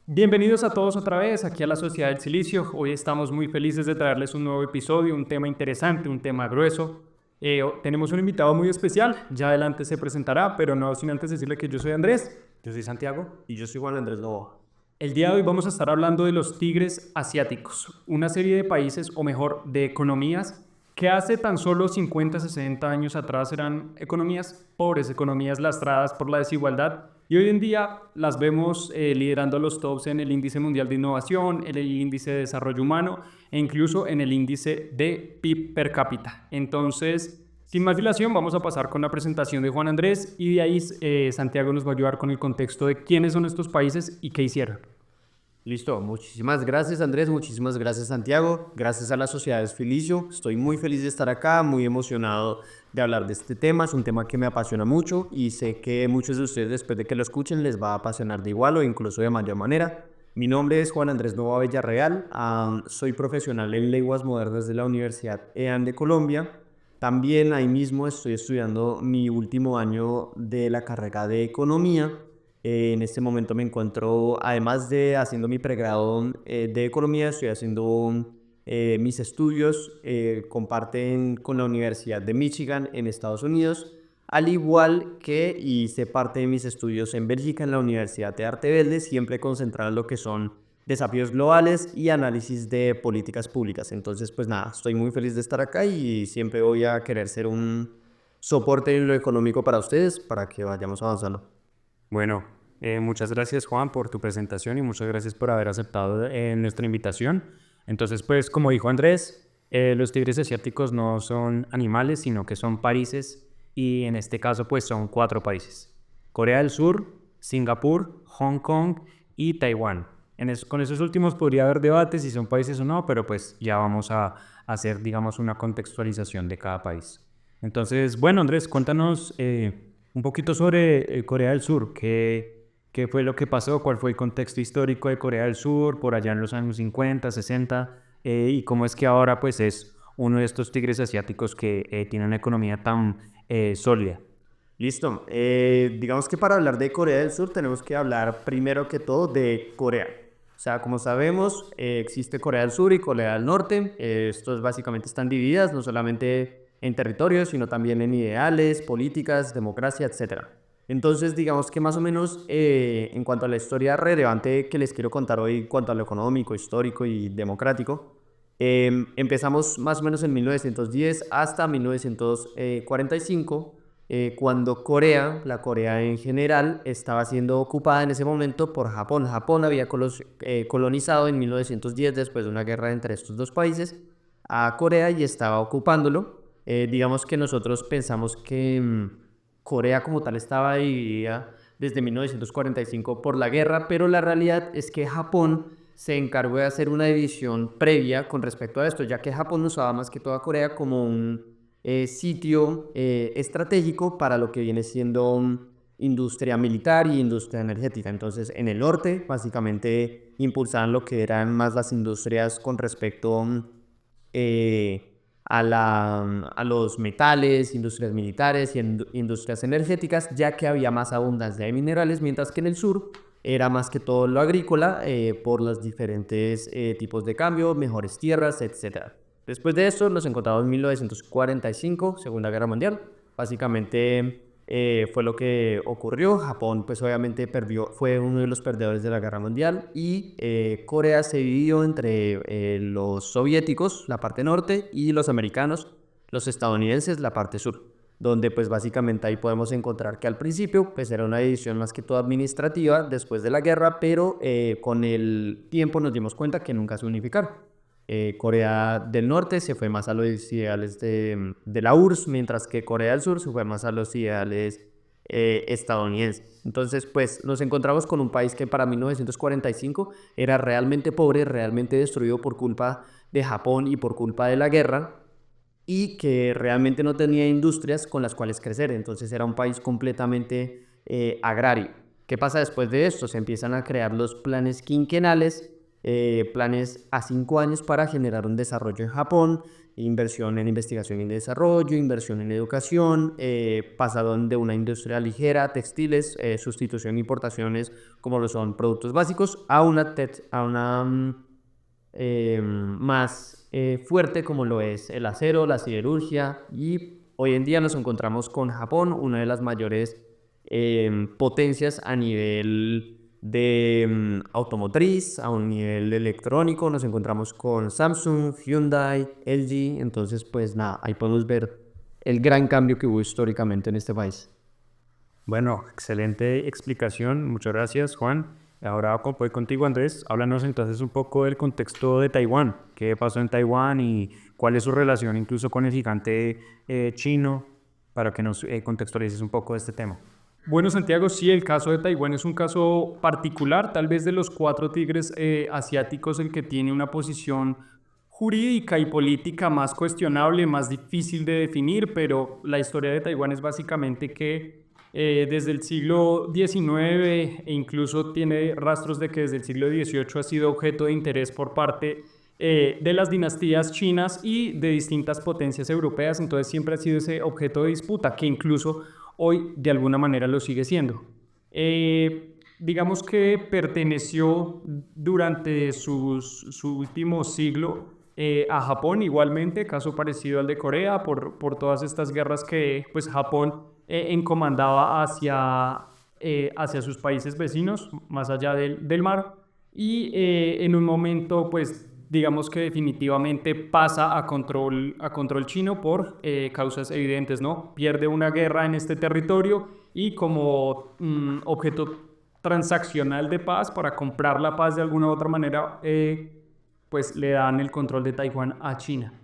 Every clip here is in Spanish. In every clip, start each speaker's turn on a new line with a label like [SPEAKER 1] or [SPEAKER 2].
[SPEAKER 1] Bienvenidos a todos otra vez aquí a la Sociedad del Silicio. Hoy estamos muy felices de traerles un nuevo episodio, un tema interesante, un tema grueso. Tenemos un invitado muy especial, ya adelante se presentará, pero no sin antes decirle que yo soy Andrés. Yo soy Santiago.
[SPEAKER 2] Y yo soy Juan Andrés Novoa.
[SPEAKER 1] El día de hoy vamos a estar hablando de los tigres asiáticos, una serie de países, o mejor, de economías que hace tan solo 50, 60 años atrás eran economías pobres, economías lastradas por la desigualdad, y hoy en día las vemos liderando los tops en el índice mundial de innovación, en el índice de desarrollo humano e incluso en el índice de PIB per cápita. Entonces, sin más dilación, vamos a pasar con la presentación de Juan Andrés y de ahí Santiago nos va a ayudar con el contexto de quiénes son estos países y qué hicieron.
[SPEAKER 2] Listo, muchísimas gracias Andrés, muchísimas gracias Santiago, gracias a la Sociedad Filicio. Estoy muy feliz de estar acá, muy emocionado de hablar de este tema. Es un tema que me apasiona mucho y sé que muchos de ustedes después de que lo escuchen les va a apasionar de igual o incluso de mayor manera. Mi nombre es Juan Andrés Novoa Villarreal, soy profesional en lenguas modernas de la Universidad EAN de Colombia. También ahí mismo estoy estudiando mi último año de la carrera de Economía. En este momento me encuentro, además de haciendo mi pregrado de Economía, estoy haciendo mis estudios, comparten con la Universidad de Michigan en Estados Unidos, al igual que hice parte de mis estudios en Bélgica en la Universidad de Arte Velde, siempre concentrado en lo que son desafíos globales y análisis de políticas públicas. Entonces, pues nada, estoy muy feliz de estar acá y siempre voy a querer ser un soporte en lo económico para ustedes, para que vayamos avanzando.
[SPEAKER 1] Bueno, muchas gracias Juan por tu presentación y muchas gracias por haber aceptado nuestra invitación. Entonces, pues como dijo Andrés, los tigres asiáticos no son animales, sino que son países y en este caso pues son 4 países. Corea del Sur, Singapur, Hong Kong y Taiwán. Con esos últimos podría haber debate si son países o no, pero pues ya vamos a hacer, digamos, una contextualización de cada país. Entonces, bueno, Andrés, cuéntanos un poquito sobre Corea del Sur. ¿Qué fue lo que pasó? ¿Cuál fue el contexto histórico de Corea del Sur por allá en los años 50, 60? Y cómo es que ahora pues es uno de estos tigres asiáticos que tiene una economía tan sólida.
[SPEAKER 2] Listo. Digamos que para hablar de Corea del Sur tenemos que hablar primero que todo de Corea. O sea, como sabemos, existe Corea del Sur y Corea del Norte. Estos básicamente están divididas no solamente en territorios, sino también en ideales, políticas, democracia, etc. Entonces, digamos que más o menos en cuanto a la historia relevante que les quiero contar hoy, en cuanto a lo económico, histórico y democrático, empezamos más o menos en 1910 hasta 1945, cuando Corea, la Corea en general, estaba siendo ocupada en ese momento por Japón. Japón había colonizado en 1910, después de una guerra entre estos dos países, a Corea y estaba ocupándolo. Digamos que nosotros pensamos que Corea como tal estaba dividida desde 1945 por la guerra, pero la realidad es que Japón se encargó de hacer una división previa con respecto a esto, ya que Japón usaba más que todo a Corea como un sitio estratégico para lo que viene siendo industria militar y industria energética. Entonces, en el norte, básicamente, impulsaban lo que eran más las industrias con respecto a los metales, industrias militares y industrias energéticas, ya que había más abundancia de minerales, mientras que en el sur era más que todo lo agrícola, por los diferentes tipos de cambio, mejores tierras, etc. Después de esto nos encontramos en 1945, Segunda Guerra Mundial. Básicamente fue lo que ocurrió. Japón pues obviamente perdió, fue uno de los perdedores de la Guerra Mundial y Corea se dividió entre los soviéticos, la parte norte, y los americanos, los estadounidenses, la parte sur, donde pues básicamente ahí podemos encontrar que al principio pues era una división más que todo administrativa después de la guerra, pero con el tiempo nos dimos cuenta que nunca se unificaron. Corea del Norte se fue más a los ideales de la URSS, mientras que Corea del Sur se fue más a los ideales estadounidenses. Entonces, pues nos encontramos con un país que para 1945 era realmente pobre, realmente destruido por culpa de Japón y por culpa de la guerra, y que realmente no tenía industrias con las cuales crecer. Entonces era un país completamente agrario. ¿Qué pasa después de esto? Se empiezan a crear los planes quinquenales, planes a 5 años para generar un desarrollo en Japón, inversión en investigación y desarrollo, inversión en educación, pasaron de una industria ligera, textiles, sustitución de importaciones como lo son productos básicos, a una más fuerte como lo es el acero, la siderurgia, y hoy en día nos encontramos con Japón, una de las mayores potencias a nivel de automotriz, a un nivel electrónico. Nos encontramos con Samsung, Hyundai, LG. Entonces, pues nada, ahí podemos ver el gran cambio que hubo históricamente en este país.
[SPEAKER 1] Bueno, excelente explicación. Muchas gracias, Juan. Ahora voy contigo, Andrés. Háblanos entonces un poco del contexto de Taiwán. ¿Qué pasó en Taiwán y cuál es su relación incluso con el gigante chino? Para que nos contextualices un poco de este tema.
[SPEAKER 3] Bueno, Santiago, sí, el caso de Taiwán es un caso particular, tal vez de los 4 tigres asiáticos, el que tiene una posición jurídica y política más cuestionable, más difícil de definir, pero la historia de Taiwán es básicamente que desde el siglo XIX e incluso tiene rastros de que desde el siglo XVIII ha sido objeto de interés por parte de las dinastías chinas y de distintas potencias europeas. Entonces siempre ha sido ese objeto de disputa que incluso hoy de alguna manera lo sigue siendo. Digamos que perteneció durante su último siglo a Japón igualmente, caso parecido al de Corea, por todas estas guerras que pues Japón encomandaba hacia sus países vecinos, más allá del mar, y en un momento pues digamos que definitivamente pasa a control chino por causas evidentes, ¿no? Pierde una guerra en este territorio y como objeto transaccional de paz, para comprar la paz de alguna u otra manera, pues le dan el control de Taiwán a China.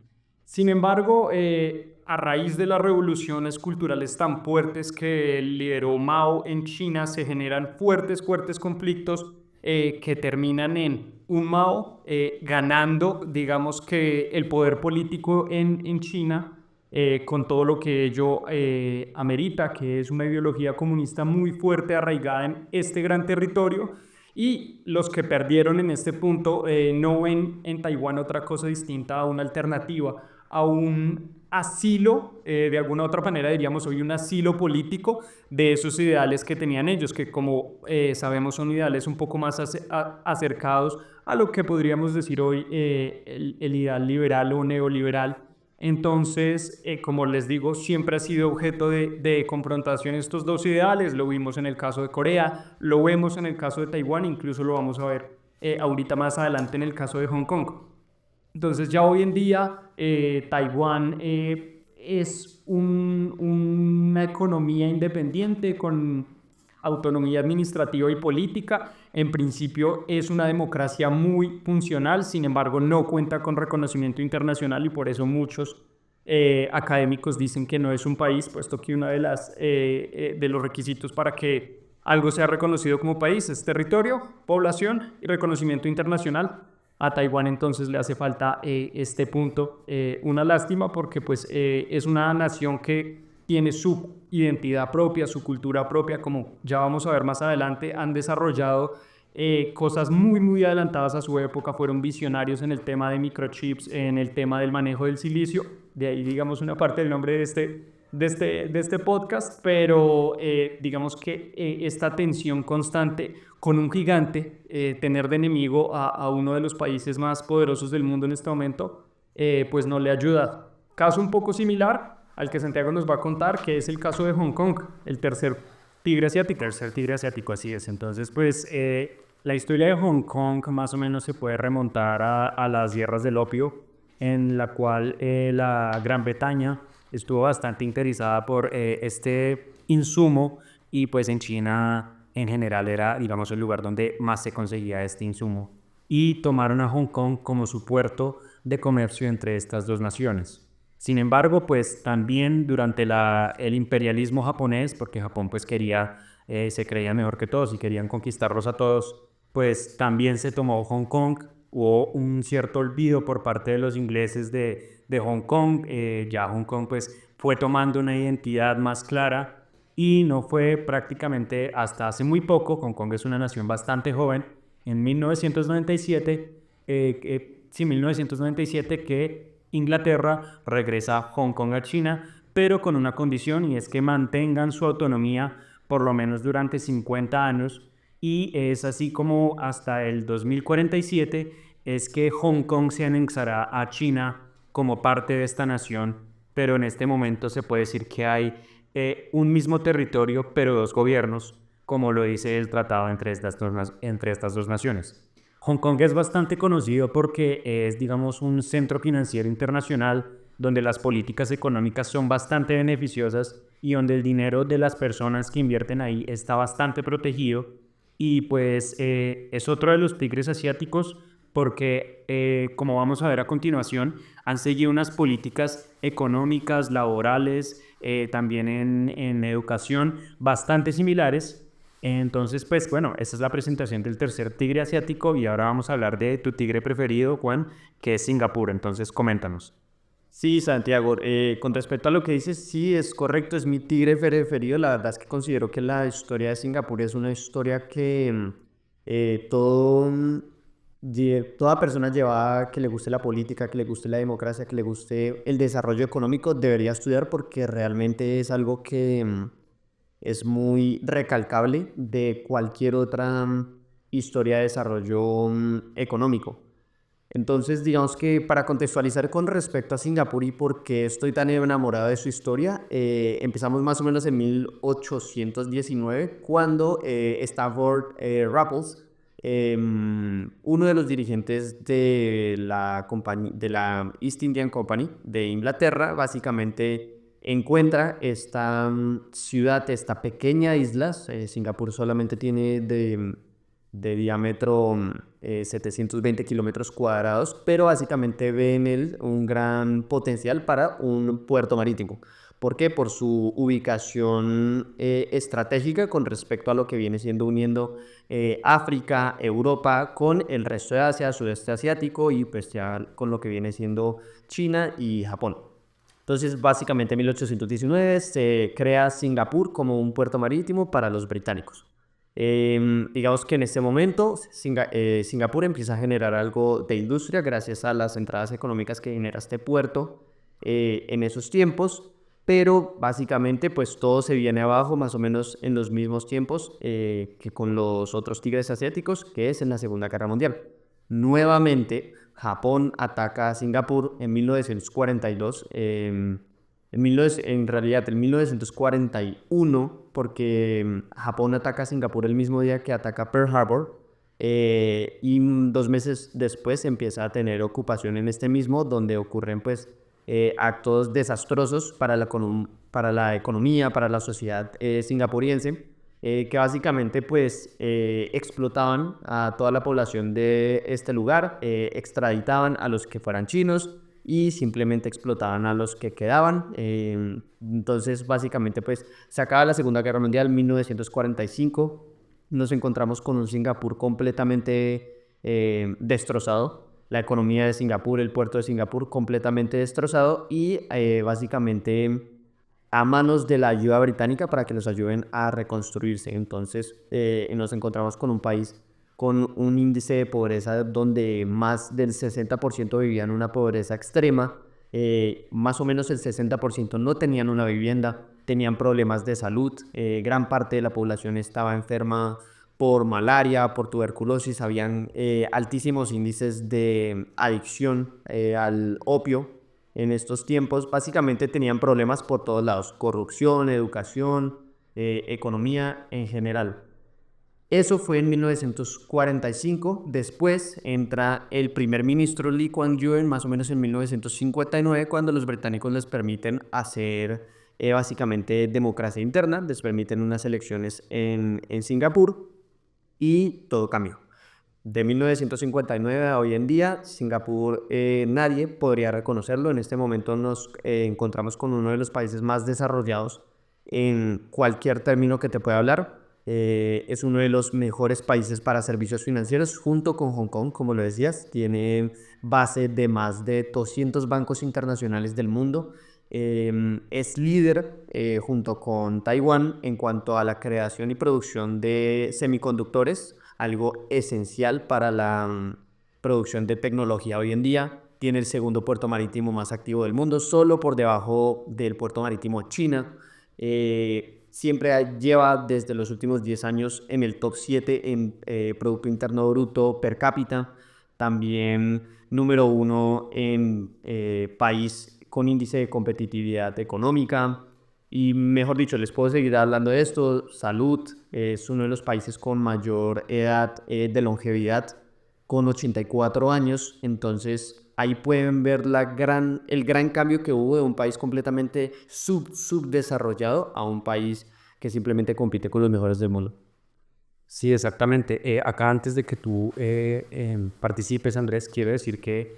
[SPEAKER 3] Sin embargo, a raíz de las revoluciones culturales tan fuertes que lideró Mao en China, se generan fuertes conflictos que terminan en un Mao ganando, digamos que el poder político en China, con todo lo que ello amerita, que es una ideología comunista muy fuerte arraigada en este gran territorio, y los que perdieron en este punto no ven en Taiwán otra cosa distinta a una alternativa, a un asilo, de alguna u otra manera diríamos hoy un asilo político de esos ideales que tenían ellos, que como sabemos son ideales un poco más acercados a lo que podríamos decir hoy el ideal liberal o neoliberal. Entonces, como les digo, siempre ha sido objeto de confrontación estos dos ideales. Lo vimos en el caso de Corea, lo vemos en el caso de Taiwán, incluso lo vamos a ver ahorita más adelante en el caso de Hong Kong. Entonces ya hoy en día Taiwán es una economía independiente con autonomía administrativa y política. En principio es una democracia muy funcional, sin embargo no cuenta con reconocimiento internacional y por eso muchos académicos dicen que no es un país, puesto que uno de los requisitos para que algo sea reconocido como país es territorio, población y reconocimiento internacional. A Taiwán entonces le hace falta este punto, una lástima porque pues es una nación que tiene su identidad propia, su cultura propia, como ya vamos a ver más adelante. Han desarrollado cosas muy adelantadas a su época, fueron visionarios en el tema de microchips, en el tema del manejo del silicio, de ahí digamos una parte del nombre de este podcast, pero digamos que esta tensión constante con un gigante, tener de enemigo a uno de los países más poderosos del mundo en este momento, pues no le ayuda. Caso un poco similar al que Santiago nos va a contar, que es el caso de Hong Kong, el tercer tigre asiático.
[SPEAKER 1] Tercer tigre asiático, así es. Entonces, pues la historia de Hong Kong más o menos se puede remontar a las guerras del opio, en la cual la Gran Bretaña estuvo bastante interesada por este insumo, y pues en China en general era, digamos, el lugar donde más se conseguía este insumo, y tomaron a Hong Kong como su puerto de comercio entre estas dos naciones. Sin embargo, pues también durante el imperialismo japonés, porque Japón pues se creía mejor que todos y querían conquistarlos a todos, pues también se tomó Hong Kong. Hubo un cierto olvido por parte de los ingleses de Hong Kong. Ya Hong Kong pues fue tomando una identidad más clara, y no fue prácticamente hasta hace muy poco, Hong Kong es una nación bastante joven, en 1997, que Inglaterra regresa Hong Kong a China, pero con una condición, y es que mantengan su autonomía por lo menos durante 50 años, y es así como hasta el 2047 es que Hong Kong se anexará a China como parte de esta nación, pero en este momento se puede decir que hay un mismo territorio, pero dos gobiernos, como lo dice el tratado entre estas dos naciones. Hong Kong es bastante conocido porque es, digamos, un centro financiero internacional donde las políticas económicas son bastante beneficiosas y donde el dinero de las personas que invierten ahí está bastante protegido. Y pues es otro de los tigres asiáticos porque, como vamos a ver a continuación, han seguido unas políticas económicas, laborales, también en educación, bastante similares. Entonces, pues bueno, esta es la presentación del tercer tigre asiático y ahora vamos a hablar de tu tigre preferido, Juan, que es Singapur. Entonces, coméntanos.
[SPEAKER 2] Sí, Santiago, con respecto a lo que dices, sí, es correcto, es mi tigre preferido. La verdad es que considero que la historia de Singapur es una historia que toda persona llevada que le guste la política, que le guste la democracia, que le guste el desarrollo económico, debería estudiar porque realmente es algo que es muy recalcable de cualquier otra historia de desarrollo económico. Entonces, digamos que para contextualizar con respecto a Singapur y por qué estoy tan enamorado de su historia, empezamos más o menos en 1819, cuando Stafford Raffles, uno de los dirigentes de de la East Indian Company de Inglaterra, básicamente encuentra esta ciudad, esta pequeña isla. Singapur solamente tiene de diámetro 720 kilómetros cuadrados, pero básicamente ve en él un gran potencial para un puerto marítimo. ¿Por qué? Por su ubicación estratégica con respecto a lo que viene siendo uniendo África, Europa con el resto de Asia, sudeste asiático y pues ya con lo que viene siendo China y Japón. Entonces, básicamente en 1819 se crea Singapur como un puerto marítimo para los británicos. Digamos que en este momento Singapur empieza a generar algo de industria gracias a las entradas económicas que genera este puerto en esos tiempos, pero básicamente pues todo se viene abajo más o menos en los mismos tiempos que con los otros tigres asiáticos, que es en la Segunda Guerra Mundial. Nuevamente, Japón ataca a Singapur en 1942. En realidad, en 1941, porque Japón ataca a Singapur el mismo día que ataca Pearl Harbor, y 2 meses después empieza a tener ocupación en este mismo, donde ocurren pues actos desastrosos para la economía, para la sociedad singapuriense, que básicamente pues explotaban a toda la población de este lugar, extraditaban a los que fueran chinos y simplemente explotaban a los que quedaban. Entonces básicamente pues se acaba la Segunda Guerra Mundial en 1945, nos encontramos con un Singapur completamente destrozado, la economía de Singapur, el puerto de Singapur completamente destrozado y básicamente a manos de la ayuda británica para que los ayuden a reconstruirse. Entonces nos encontramos con un país con un índice de pobreza donde más del 60% vivían en una pobreza extrema, más o menos el 60% no tenían una vivienda, tenían problemas de salud, gran parte de la población estaba enferma por malaria, por tuberculosis, habían altísimos índices de adicción al opio. En estos tiempos básicamente tenían problemas por todos lados, corrupción, educación, economía en general. Eso fue en 1945, después entra el primer ministro Lee Kuan Yew más o menos en 1959, cuando los británicos les permiten hacer básicamente democracia interna, les permiten unas elecciones en Singapur y todo cambió. De 1959 a hoy en día, Singapur nadie podría reconocerlo. En este momento nos encontramos con uno de los países más desarrollados en cualquier término que te pueda hablar. Es uno de los mejores países para servicios financieros, junto con Hong Kong, como lo decías. Tiene base de más de 200 bancos internacionales del mundo. Es líder junto con Taiwán en cuanto a la creación y producción de semiconductores, algo esencial para la producción de tecnología hoy en día. tiene el segundo puerto marítimo más activo del mundo, solo por debajo del puerto marítimo China. Siempre lleva desde los últimos 10 años en el top 7 en Producto Interno Bruto per cápita. También número 1 en país con índice de competitividad económica. Y mejor dicho, les puedo seguir hablando de esto. Salud, es uno de los países con mayor edad de longevidad, con 84 años. Entonces ahí pueden ver el gran cambio que hubo de un país completamente subdesarrollado a un país que simplemente compite con los mejores del mundo.
[SPEAKER 1] Sí, exactamente. Acá antes de que tú participes, Andrés, quiero decir que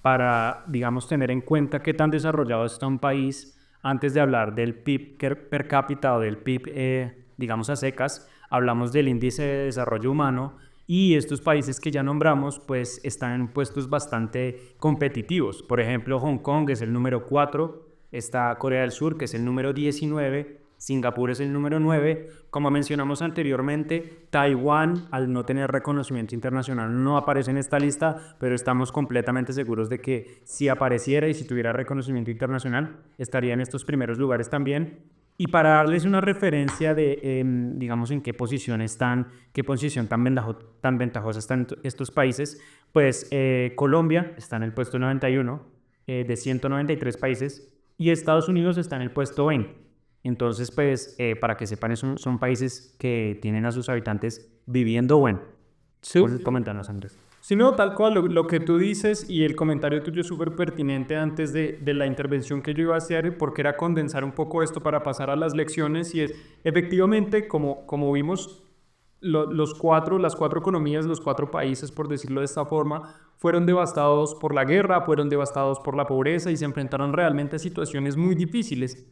[SPEAKER 1] para, digamos, tener en cuenta qué tan desarrollado está un país, antes de hablar del PIB per cápita o del PIB, digamos, a secas, hablamos del índice de desarrollo humano, y estos países que ya nombramos pues están en puestos bastante competitivos. Por ejemplo, Hong Kong es el número 4, está Corea del Sur, que es el número 19, Singapur es el número 9. Como mencionamos anteriormente, Taiwán, al no tener reconocimiento internacional, no aparece en esta lista, pero estamos completamente seguros de que si apareciera y si tuviera reconocimiento internacional, estaría en estos primeros lugares también. Y para darles una referencia de, digamos, en qué posición están, qué posición tan ventajosa están estos países, pues Colombia está en el puesto 91 de 193 países, y Estados Unidos está en el puesto 20. Entonces, pues, para que sepan, son países que tienen a sus habitantes viviendo bueno.
[SPEAKER 3] Sí.
[SPEAKER 1] Coméntanos, Andrés.
[SPEAKER 3] Sí, no, tal cual, lo que tú dices, y el comentario tuyo es súper pertinente antes de la intervención que yo iba a hacer, porque era condensar un poco esto para pasar a las lecciones, y es, efectivamente, como vimos, las cuatro economías, los 4 países, por decirlo de esta forma, fueron devastados por la guerra, fueron devastados por la pobreza y se enfrentaron realmente a situaciones muy difíciles.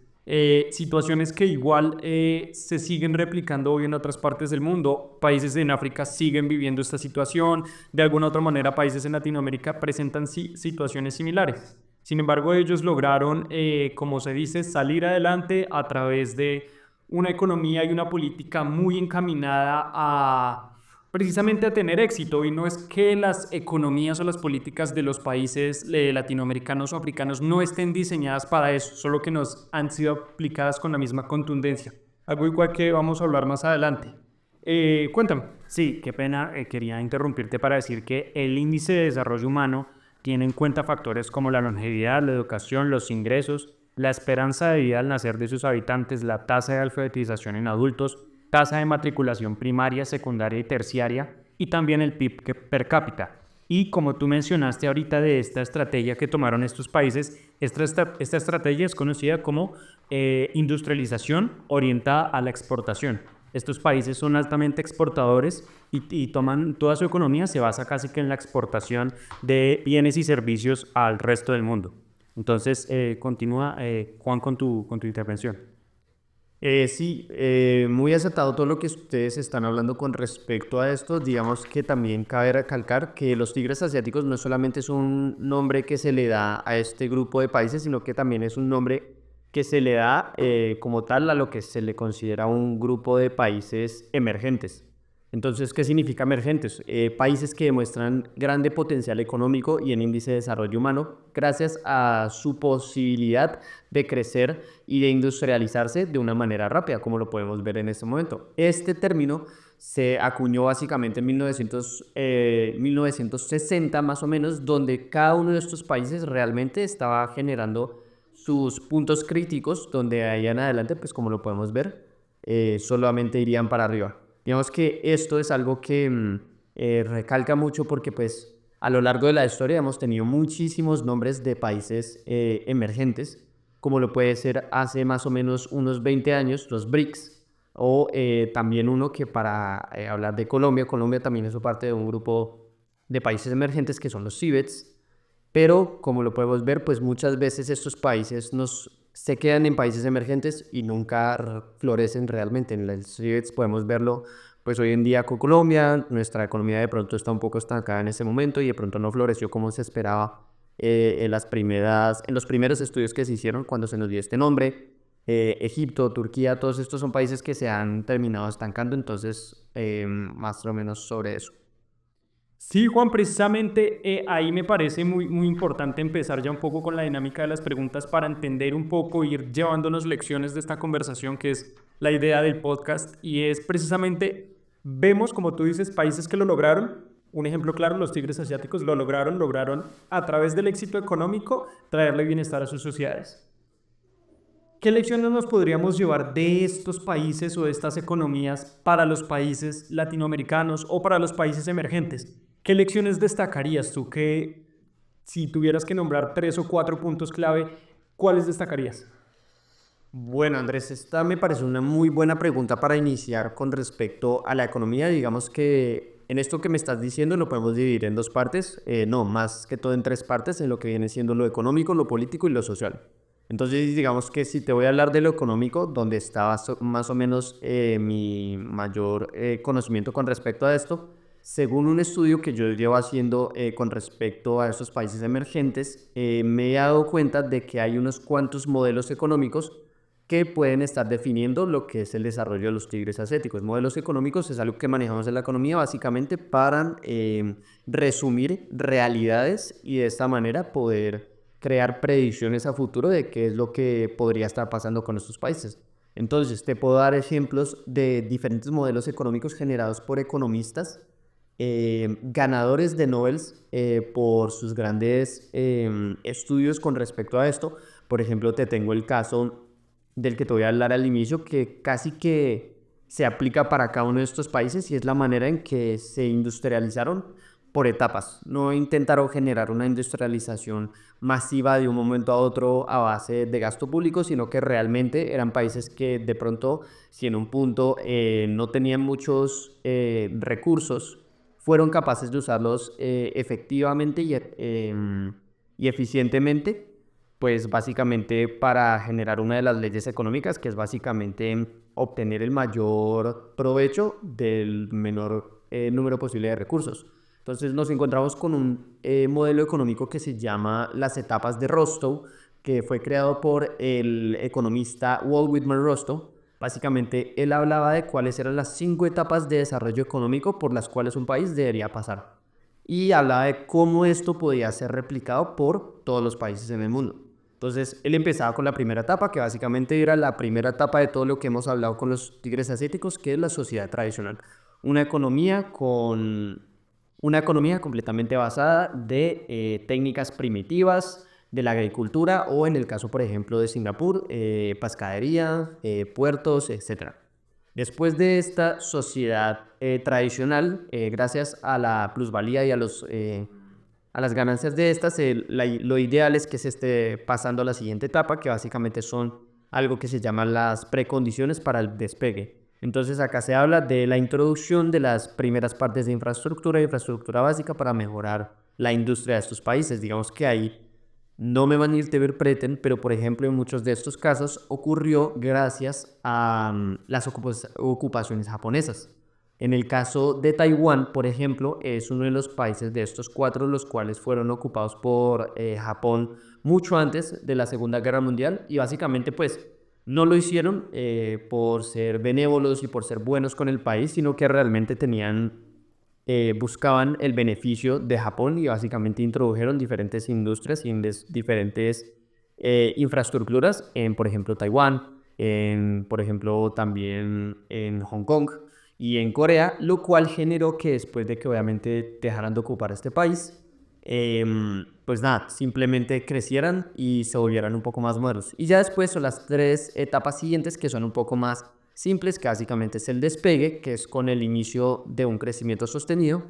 [SPEAKER 3] Situaciones que igual se siguen replicando hoy en otras partes del mundo. Países en África siguen viviendo esta situación. De alguna otra manera, países en Latinoamérica presentan situaciones similares. Sin embargo, ellos lograron, como se dice, salir adelante a través de una economía y una política muy encaminada precisamente a tener éxito. Y no es que las economías o las políticas de los países latinoamericanos o africanos no estén diseñadas para eso, solo que nos han sido aplicadas con la misma contundencia. Algo igual que vamos a hablar más adelante. Cuéntame.
[SPEAKER 1] Sí, qué pena, quería interrumpirte para decir que el índice de desarrollo humano tiene en cuenta factores como la longevidad, la educación, los ingresos, la esperanza de vida al nacer de sus habitantes, la tasa de alfabetización en adultos, tasa de matriculación primaria, secundaria y terciaria, y también el PIB per cápita. Y como tú mencionaste ahorita de esta estrategia que tomaron estos países, esta estrategia es conocida como industrialización orientada a la exportación. Estos países son altamente exportadores y toman toda su economía, se basa casi que en la exportación de bienes y servicios al resto del mundo. Entonces, continúa, Juan, con tu intervención.
[SPEAKER 2] Sí, muy acertado todo lo que ustedes están hablando con respecto a esto. Digamos que también cabe recalcar que los tigres asiáticos no solamente es un nombre que se le da a este grupo de países, sino que también es un nombre que se le da como tal a lo que se le considera un grupo de países emergentes. Entonces, ¿qué significa emergentes? Países que demuestran grande potencial económico y en índice de desarrollo humano gracias a su posibilidad de crecer y de industrializarse de una manera rápida, como lo podemos ver en este momento. Este término se acuñó básicamente en 1960 más o menos, donde cada uno de estos países realmente estaba generando sus puntos críticos, donde ahí en adelante, pues como lo podemos ver, solamente irían para arriba. Digamos que esto es algo que recalca mucho porque pues a lo largo de la historia hemos tenido muchísimos nombres de países emergentes, como lo puede ser hace más o menos unos 20 años los BRICS, o también uno que para hablar de Colombia también es parte de un grupo de países emergentes que son los CIBETS, pero como lo podemos ver, pues muchas veces estos países se quedan en países emergentes y nunca florecen realmente. En los CIBETS podemos verlo pues hoy en día con Colombia. Nuestra economía de pronto está un poco estancada en ese momento y de pronto no floreció como se esperaba en los primeros estudios que se hicieron cuando se nos dio este nombre. Egipto, Turquía, todos estos son países que se han terminado estancando, entonces más o menos sobre eso.
[SPEAKER 3] Sí, Juan, precisamente ahí me parece muy importante empezar ya un poco con la dinámica de las preguntas para entender un poco, ir llevándonos lecciones de esta conversación, que es la idea del podcast, y es precisamente, vemos, como tú dices, países que lo lograron. Un ejemplo claro, los tigres asiáticos lograron a través del éxito económico traerle bienestar a sus sociedades. ¿Qué lecciones nos podríamos llevar de estos países o de estas economías para los países latinoamericanos o para los países emergentes? ¿Qué lecciones destacarías tú que, si tuvieras que nombrar 3 o 4 puntos clave, cuáles destacarías?
[SPEAKER 2] Bueno, Andrés, esta me parece una muy buena pregunta para iniciar con respecto a la economía. Digamos que en esto que me estás diciendo lo podemos dividir en dos partes, no, más que todo en tres partes, en lo que viene siendo lo económico, lo político y lo social. Entonces, digamos que si te voy a hablar de lo económico, donde está más o menos mi mayor conocimiento con respecto a esto, según un estudio que yo llevo haciendo con respecto a estos países emergentes, me he dado cuenta de que hay unos cuantos modelos económicos que pueden estar definiendo lo que es el desarrollo de los tigres asiáticos. Modelos económicos es algo que manejamos en la economía básicamente para resumir realidades y de esta manera poder crear predicciones a futuro de qué es lo que podría estar pasando con estos países. Entonces, te puedo dar ejemplos de diferentes modelos económicos generados por economistas, ganadores de Nobel por sus grandes estudios con respecto a esto. Por ejemplo, te tengo el caso del que te voy a hablar al inicio, que casi que se aplica para cada uno de estos países y es la manera en que se industrializaron por etapas. No intentaron generar una industrialización masiva de un momento a otro a base de gasto público, sino que realmente eran países que de pronto, si en un punto no tenían muchos recursos, fueron capaces de usarlos efectivamente y eficientemente, pues básicamente para generar una de las leyes económicas, que es básicamente obtener el mayor provecho del menor número posible de recursos. Entonces nos encontramos con un modelo económico que se llama las etapas de Rostow, que fue creado por el economista Walt Whitman Rostow. Básicamente él hablaba de cuáles eran las 5 etapas de desarrollo económico por las cuales un país debería pasar. Y hablaba de cómo esto podía ser replicado por todos los países en el mundo. Entonces, él empezaba con la primera etapa, que básicamente era la primera etapa de todo lo que hemos hablado con los tigres asiáticos, que es la sociedad tradicional. Una economía completamente basada de técnicas primitivas de la agricultura o en el caso, por ejemplo, de Singapur, pescadería, puertos, etc. Después de esta sociedad tradicional, gracias a la plusvalía y a las ganancias de estas, lo ideal es que se esté pasando a la siguiente etapa, que básicamente son algo que se llaman las precondiciones para el despegue. Entonces acá se habla de la introducción de las primeras partes de infraestructura básica para mejorar la industria de estos países. Digamos que ahí no me van a interpreten, pero por ejemplo en muchos de estos casos ocurrió gracias a las ocupaciones japonesas. En el caso de Taiwán, por ejemplo, es uno de los países de estos 4 los cuales fueron ocupados por Japón mucho antes de la Segunda Guerra Mundial y básicamente pues no lo hicieron por ser benévolos y por ser buenos con el país, sino que realmente buscaban el beneficio de Japón y básicamente introdujeron diferentes industrias y diferentes infraestructuras en, por ejemplo, Taiwán, por ejemplo, también en Hong Kong y en Corea, lo cual generó que después de que obviamente dejaran de ocupar este país, pues nada, simplemente crecieran y se volvieran un poco más modernos. Y ya después son las 3 etapas siguientes que son un poco más simples, que básicamente es el despegue, que es con el inicio de un crecimiento sostenido.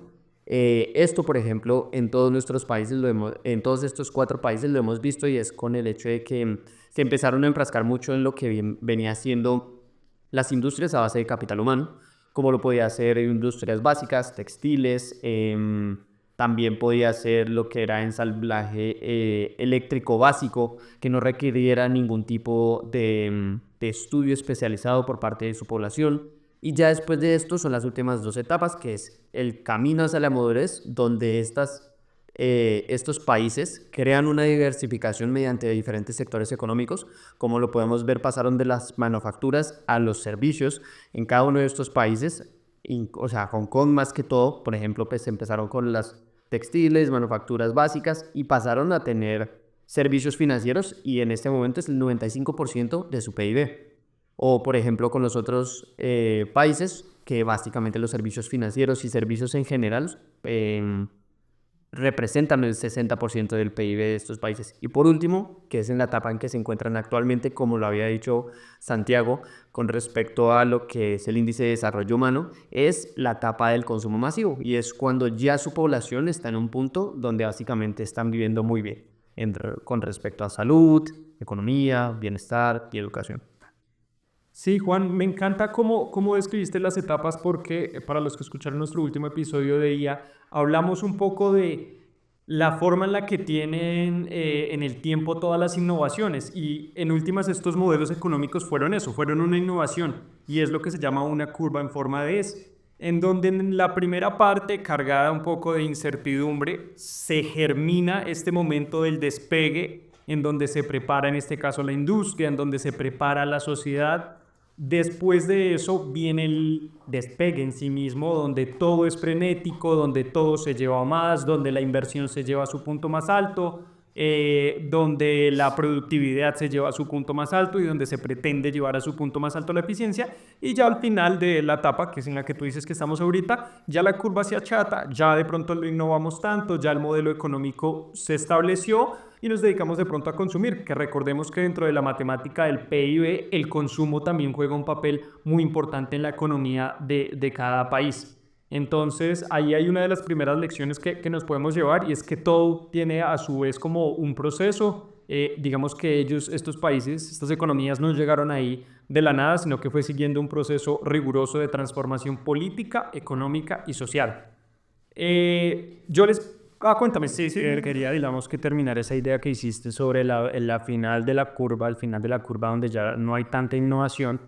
[SPEAKER 2] Esto, por ejemplo, en todos nuestros países, en todos estos 4 países lo hemos visto y es con el hecho de que se empezaron a enfrascar mucho en lo que venía siendo las industrias a base de capital humano, como lo podía hacer industrias básicas, textiles, también podía ser lo que era ensamblaje eléctrico básico, que no requiriera ningún tipo de estudio especializado por parte de su población. Y ya después de esto son las últimas 2 etapas, que es el camino hacia la madurez, donde estos países crean una diversificación mediante diferentes sectores económicos, como lo podemos ver, pasaron de las manufacturas a los servicios en cada uno de estos países. o sea, Hong Kong más que todo, por ejemplo, pues empezaron con las textiles, manufacturas básicas y pasaron a tener servicios financieros y en este momento es el 95% de su PIB. O, por ejemplo, con los otros países que básicamente los servicios financieros y servicios en general representan el 60% del PIB de estos países. Y por último, que es en la etapa en que se encuentran actualmente, como lo había dicho Santiago, con respecto a lo que es el índice de desarrollo humano, es la etapa del consumo masivo y es cuando ya su población está en un punto donde básicamente están viviendo muy bien con respecto a salud, economía, bienestar y educación.
[SPEAKER 3] Sí, Juan, me encanta cómo describiste las etapas porque para los que escucharon nuestro último episodio de IA, hablamos un poco de la forma en la que tienen en el tiempo todas las innovaciones y en últimas estos modelos económicos fueron eso, fueron una innovación y es lo que se llama una curva en forma de S, en donde en la primera parte, cargada un poco de incertidumbre, se germina este momento del despegue en donde se prepara en este caso la industria, en donde se prepara la sociedad. Después de eso viene el despegue en sí mismo, donde todo es frenético, donde todo se lleva a más, donde la inversión se lleva a su punto más alto, donde la productividad se lleva a su punto más alto y donde se pretende llevar a su punto más alto la eficiencia. Y ya al final de la etapa, que es en la que tú dices que estamos ahorita, ya la curva se achata, ya de pronto no innovamos tanto, ya el modelo económico se estableció y nos dedicamos de pronto a consumir, que recordemos que dentro de la matemática del PIB, el consumo también juega un papel muy importante en la economía de cada país. Entonces, ahí hay una de las primeras lecciones que nos podemos llevar y es que todo tiene a su vez como un proceso. Digamos que estos países, estas economías no llegaron ahí de la nada, sino que fue siguiendo un proceso riguroso de transformación política, económica y social. Yo les cuéntame.
[SPEAKER 1] Sí, sí, quería, digamos, que terminar esa idea que hiciste sobre la final de la curva, al final de la curva donde ya no hay tanta innovación,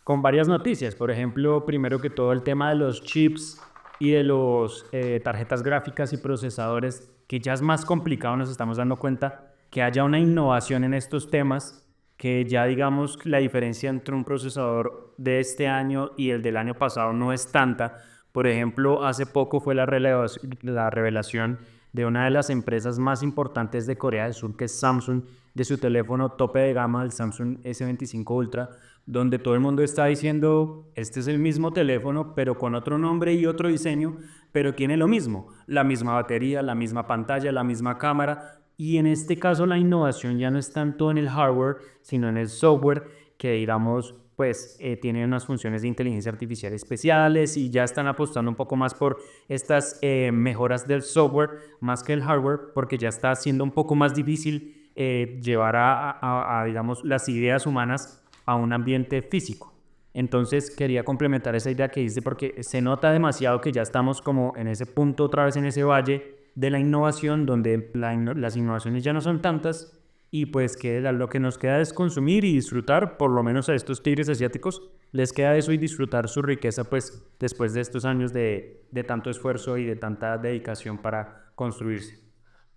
[SPEAKER 1] con varias noticias. Por ejemplo, primero que todo el tema de los chips y de los tarjetas gráficas y procesadores, que ya es más complicado, nos estamos dando cuenta que haya una innovación en estos temas, que ya digamos la diferencia entre un procesador de este año y el del año pasado no es tanta. Por ejemplo, hace poco fue la revelación de una de las empresas más importantes de Corea del Sur, que es Samsung, de su teléfono tope de gama, el Samsung S25 Ultra, donde todo el mundo está diciendo, este es el mismo teléfono, pero con otro nombre y otro diseño, pero tiene lo mismo, la misma batería, la misma pantalla, la misma cámara, y en este caso la innovación ya no es tanto en el hardware, sino en el software, que digamos pues tiene unas funciones de inteligencia artificial especiales y ya están apostando un poco más por estas mejoras del software más que el hardware, porque ya está siendo un poco más difícil llevar digamos, las ideas humanas a un ambiente físico. Entonces quería complementar esa idea que dice porque se nota demasiado que ya estamos como en ese punto, otra vez en ese valle de la innovación, donde las innovaciones ya no son tantas y pues que lo que nos queda es consumir y disfrutar, por lo menos a estos tigres asiáticos, les queda eso y disfrutar su riqueza pues después de estos años de tanto esfuerzo y de tanta dedicación para construirse.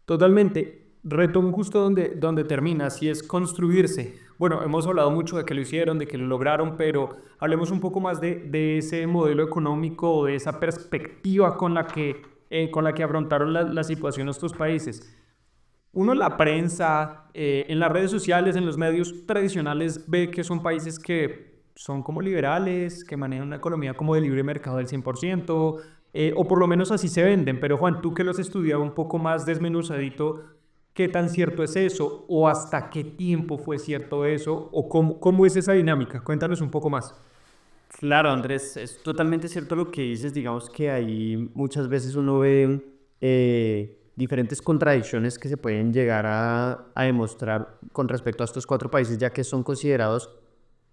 [SPEAKER 3] Totalmente. Retomo justo donde termina, si es construirse. Bueno, hemos hablado mucho de que lo hicieron, de que lo lograron, pero hablemos un poco más de ese modelo económico, de esa perspectiva con la que afrontaron la situación estos países. Uno en la prensa, en las redes sociales, en los medios tradicionales, ve que son países que son como liberales, que manejan una economía como de libre mercado del 100%, o por lo menos así se venden. Pero Juan, tú que lo has estudiado un poco más desmenuzadito, ¿qué tan cierto es eso? ¿O hasta qué tiempo fue cierto eso? ¿O cómo es esa dinámica? Cuéntanos un poco más.
[SPEAKER 2] Claro, Andrés, es totalmente cierto lo que dices. Digamos que ahí muchas veces uno ve diferentes contradicciones que se pueden llegar a demostrar con respecto a estos cuatro países, ya que son considerados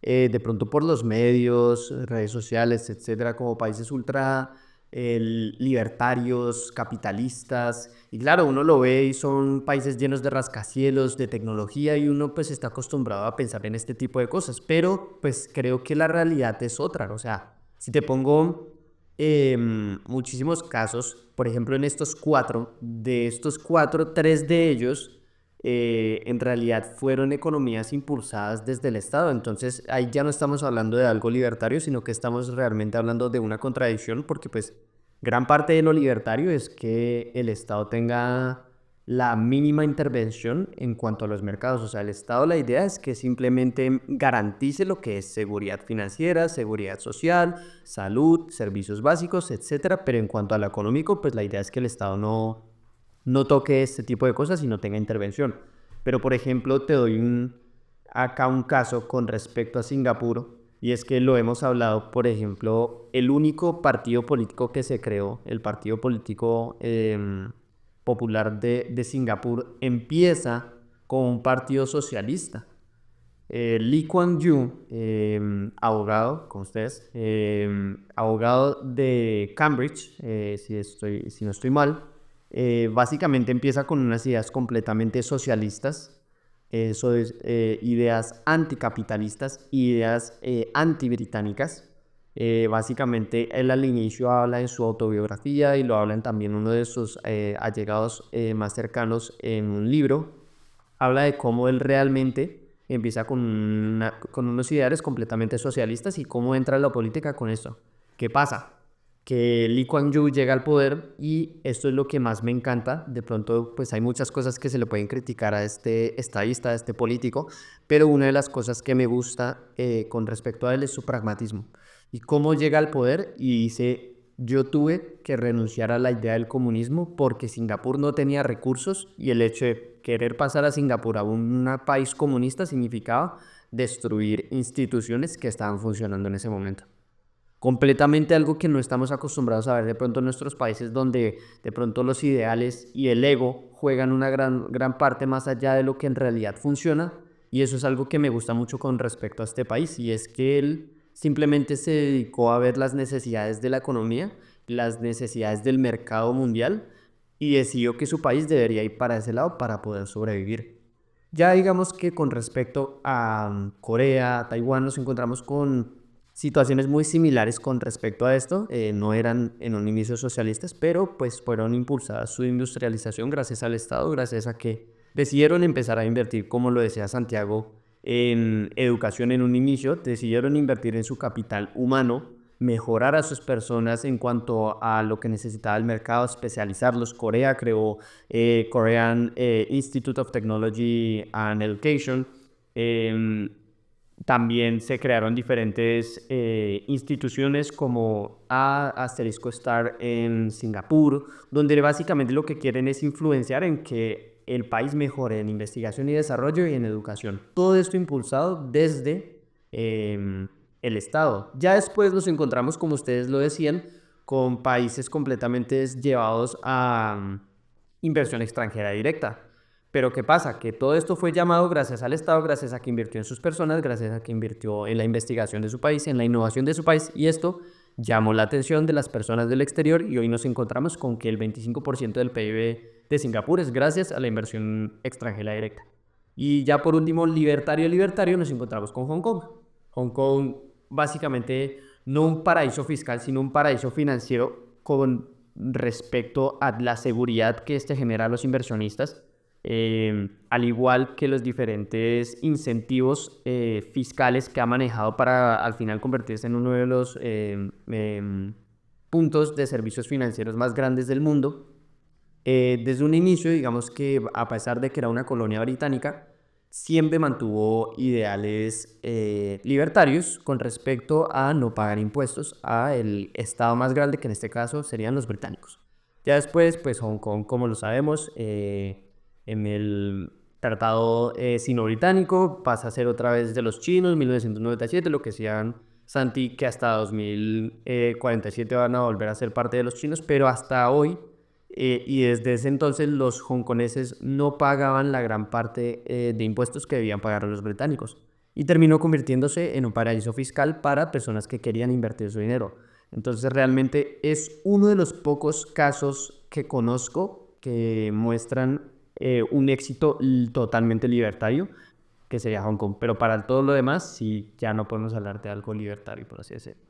[SPEAKER 2] de pronto por los medios, redes sociales, etcétera, como países ultra libertarios, capitalistas. Y claro, uno lo ve y son países llenos de rascacielos, de tecnología, y uno pues está acostumbrado a pensar en este tipo de cosas. Pero pues creo que la realidad es otra. O sea, si te pongo muchísimos casos, por ejemplo, de estos cuatro, tres de ellos en realidad fueron economías impulsadas desde el Estado. Entonces ahí ya no estamos hablando de algo libertario, sino que estamos realmente hablando de una contradicción, porque pues gran parte de lo libertario es que el Estado tenga la mínima intervención en cuanto a los mercados. O sea, el Estado, la idea es que simplemente garantice lo que es seguridad financiera, seguridad social, salud, servicios básicos, etcétera. Pero en cuanto a lo económico, pues la idea es que el Estado no toque este tipo de cosas y no tenga intervención. Pero, por ejemplo, te doy acá un caso con respecto a Singapur, y es que lo hemos hablado. Por ejemplo, el único partido político que se creó, el partido político popular de Singapur, empieza con un partido socialista. Lee Kuan Yew, abogado, con ustedes, abogado de Cambridge, si no estoy mal, básicamente empieza con unas ideas completamente socialistas, ideas anticapitalistas, ideas antibritánicas. Básicamente él al inicio habla en su autobiografía y lo habla también uno de sus allegados más cercanos en un libro. Habla de cómo él realmente empieza con unos ideales completamente socialistas y cómo entra en la política con esto. ¿Qué pasa? Que Lee Kuan Yew llega al poder y esto es lo que más me encanta. De pronto, pues hay muchas cosas que se le pueden criticar a este estadista, a este político, pero una de las cosas que me gusta con respecto a él es su pragmatismo. Y cómo llega al poder y dice: yo tuve que renunciar a la idea del comunismo porque Singapur no tenía recursos, y el hecho de querer pasar a Singapur a un país comunista significaba destruir instituciones que estaban funcionando en ese momento. Completamente algo que no estamos acostumbrados a ver de pronto en nuestros países, donde de pronto los ideales y el ego juegan una gran parte más allá de lo que en realidad funciona. Y eso es algo que me gusta mucho con respecto a este país, y es que él simplemente se dedicó a ver las necesidades de la economía, las necesidades del mercado mundial, y decidió que su país debería ir para ese lado para poder sobrevivir. Ya digamos que con respecto a Corea, Taiwán, nos encontramos con situaciones muy similares con respecto a esto. No eran en un inicio socialistas, pero pues fueron impulsadas su industrialización gracias al Estado, gracias a que decidieron empezar a invertir, como lo decía Santiago, en educación en un inicio. Decidieron invertir en su capital humano, mejorar a sus personas en cuanto a lo que necesitaba el mercado, especializarlos. Corea creó Korean Institute of Technology and Education. También se crearon diferentes instituciones como *** en Singapur, donde básicamente lo que quieren es influenciar en que el país mejore en investigación y desarrollo y en educación. Todo esto impulsado desde el Estado. Ya después nos encontramos, como ustedes lo decían, con países completamente llevados a inversión extranjera directa. Pero ¿qué pasa? Que todo esto fue llamado gracias al Estado, gracias a que invirtió en sus personas, gracias a que invirtió en la investigación de su país, en la innovación de su país, y esto llamó la atención de las personas del exterior, y hoy nos encontramos con que el 25% del PIB de Singapur es gracias a la inversión extranjera directa. Y ya por último, libertario, nos encontramos con Hong Kong. Hong Kong, básicamente, no un paraíso fiscal, sino un paraíso financiero con respecto a la seguridad que este genera a los inversionistas. Al igual que los diferentes incentivos fiscales que ha manejado para al final convertirse en uno de los puntos de servicios financieros más grandes del mundo. Desde un inicio, digamos que a pesar de que era una colonia británica, siempre mantuvo ideales libertarios con respecto a no pagar impuestos al estado más grande, que en este caso serían los británicos. Ya después, pues Hong Kong, como lo sabemos, en el tratado sino-británico pasa a ser otra vez de los chinos, 1997, lo que decían Santi, que hasta 2047 van a volver a ser parte de los chinos, pero hasta hoy y desde ese entonces los hongkoneses no pagaban la gran parte de impuestos que debían pagar a los británicos, y terminó convirtiéndose en un paraíso fiscal para personas que querían invertir su dinero. Entonces realmente es uno de los pocos casos que conozco que muestran un éxito totalmente libertario, que sería Hong Kong. Pero para todo lo demás, sí, ya no podemos hablar de algo libertario, por así decirlo.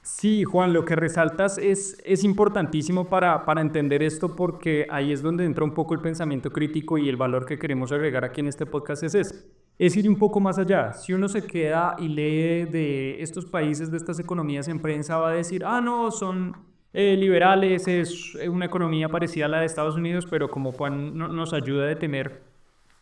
[SPEAKER 3] Sí, Juan, lo que resaltas es importantísimo para entender esto porque ahí es donde entra un poco el pensamiento crítico y el valor que queremos agregar aquí en este podcast es ese. Es ir un poco más allá. Si uno se queda y lee de estos países, de estas economías en prensa, va a decir, ah, no, son liberales, es una economía parecida a la de Estados Unidos, pero como Juan nos ayuda a detener,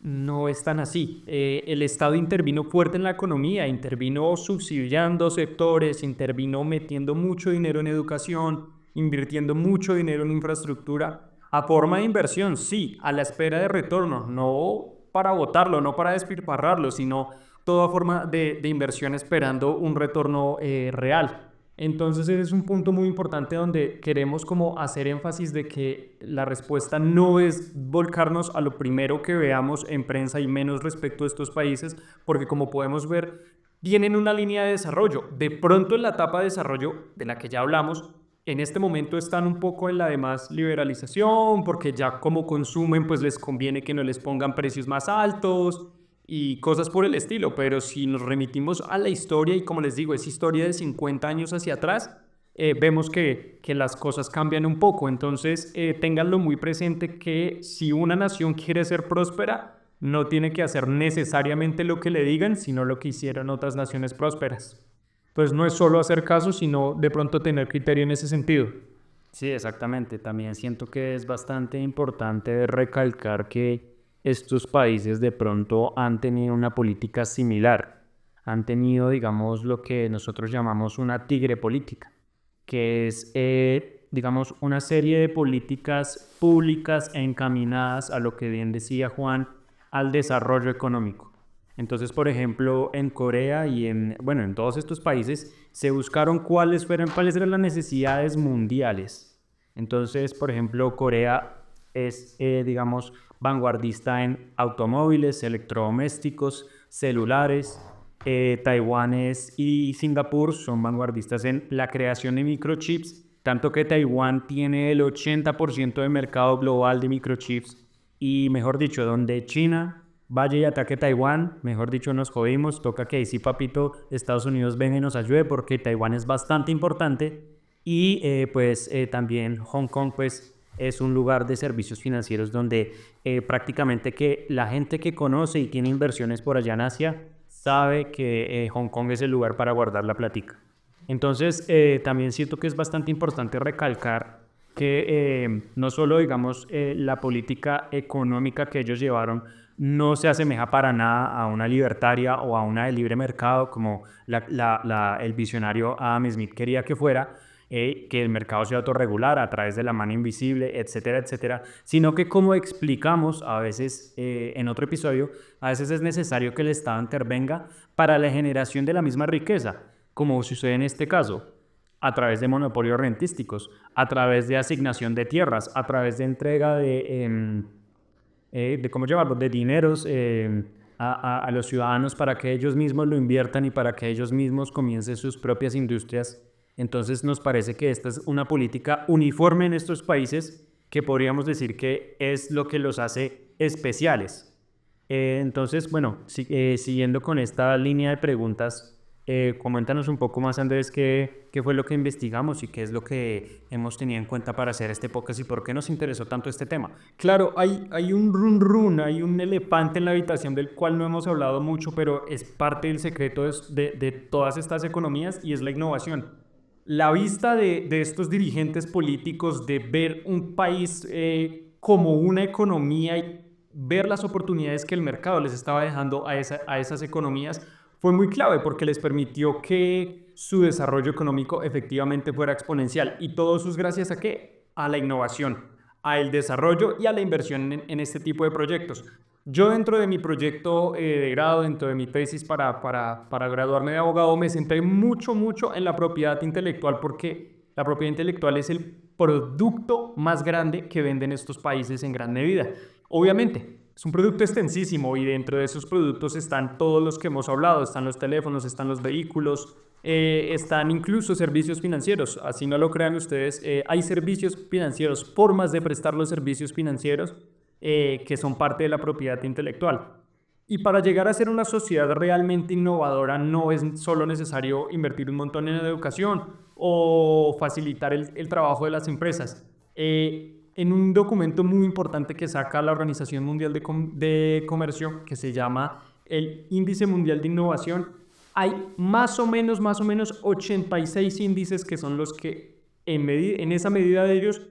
[SPEAKER 3] no es tan así. El Estado intervino fuerte en la economía, intervino subsidiando sectores, intervino metiendo mucho dinero en educación, invirtiendo mucho dinero en infraestructura, a forma de inversión, sí, a la espera de retorno, no para botarlo, no para despilfarrarlo, sino toda forma de inversión esperando un retorno real. Entonces ese es un punto muy importante donde queremos como hacer énfasis de que la respuesta no es volcarnos a lo primero que veamos en prensa y menos respecto a estos países, porque como podemos ver, tienen una línea de desarrollo. De pronto en la etapa de desarrollo de la que ya hablamos, en este momento están un poco en la de más liberalización, porque ya como consumen, pues les conviene que no les pongan precios más altos y cosas por el estilo, pero si nos remitimos a la historia, y como les digo, es historia de 50 años hacia atrás, vemos que las cosas cambian un poco. Entonces, ténganlo muy presente que si una nación quiere ser próspera, no tiene que hacer necesariamente lo que le digan, sino lo que hicieron otras naciones prósperas. Pues no es solo hacer caso, sino de pronto tener criterio en ese sentido.
[SPEAKER 1] Sí, exactamente. También siento que es bastante importante recalcar que estos países de pronto han tenido una política similar. Han tenido, digamos, lo que nosotros llamamos una tigre política, que es, digamos, una serie de políticas públicas encaminadas a lo que bien decía Juan, al desarrollo económico. Entonces, por ejemplo, en Corea y bueno, en todos estos países se buscaron cuáles eran las necesidades mundiales. Entonces, por ejemplo, Corea es, digamos, vanguardista en automóviles, electrodomésticos, celulares. Taiwán y Singapur son vanguardistas en la creación de microchips, tanto que Taiwán tiene el 80% del mercado global de microchips y, mejor dicho, donde China vaya y ataque Taiwán, mejor dicho, nos jodimos, toca que ahí sí, papito, Estados Unidos venga y nos ayude porque Taiwán es bastante importante y también Hong Kong pues es un lugar de servicios financieros donde prácticamente que la gente que conoce y tiene inversiones por allá en Asia sabe que Hong Kong es el lugar para guardar la plática. Entonces, también siento que es bastante importante recalcar que no solo, digamos, la política económica que ellos llevaron no se asemeja para nada a una libertaria o a una de libre mercado como el visionario Adam Smith quería que fuera, que el mercado se autorregulara a través de la mano invisible, etcétera, etcétera, sino que como explicamos a veces en otro episodio, a veces es necesario que el Estado intervenga para la generación de la misma riqueza, como sucede en este caso, a través de monopolios rentísticos, a través de asignación de tierras, a través de entrega ¿cómo llamarlo?, de dineros a los ciudadanos para que ellos mismos lo inviertan y para que ellos mismos comiencen sus propias industrias. Entonces nos parece que esta es una política uniforme en estos países que podríamos decir que es lo que los hace especiales. Entonces, bueno, siguiendo con esta línea de preguntas, coméntanos un poco más, Andrés, qué fue lo que investigamos y qué es lo que hemos tenido en cuenta para hacer este podcast y por qué nos interesó tanto este tema.
[SPEAKER 3] Claro, hay un hay un elefante en la habitación del cual no hemos hablado mucho, pero es parte del secreto de todas estas economías y es la innovación. La vista de estos dirigentes políticos de ver un país como una economía y ver las oportunidades que el mercado les estaba dejando a esas economías fue muy clave porque les permitió que su desarrollo económico efectivamente fuera exponencial. ¿Y todo eso es gracias a qué? A la innovación, al desarrollo y a la inversión en este tipo de proyectos. Yo dentro de mi proyecto de grado, dentro de mi tesis para graduarme de abogado, me centré mucho en la propiedad intelectual porque la propiedad intelectual es el producto más grande que venden estos países en gran medida. Obviamente, es un producto extensísimo y dentro de esos productos están todos los que hemos hablado, están los teléfonos, están los vehículos, están incluso servicios financieros. Así no lo crean ustedes, hay servicios financieros, formas de prestar los servicios financieros que son parte de la propiedad intelectual. Y para llegar a ser una sociedad realmente innovadora no es solo necesario invertir un montón en educación o facilitar el trabajo de las empresas. En un documento muy importante que saca la Organización Mundial de Comercio, que se llama el Índice Mundial de Innovación, hay más o menos 86 índices que son los que en esa medida de ellos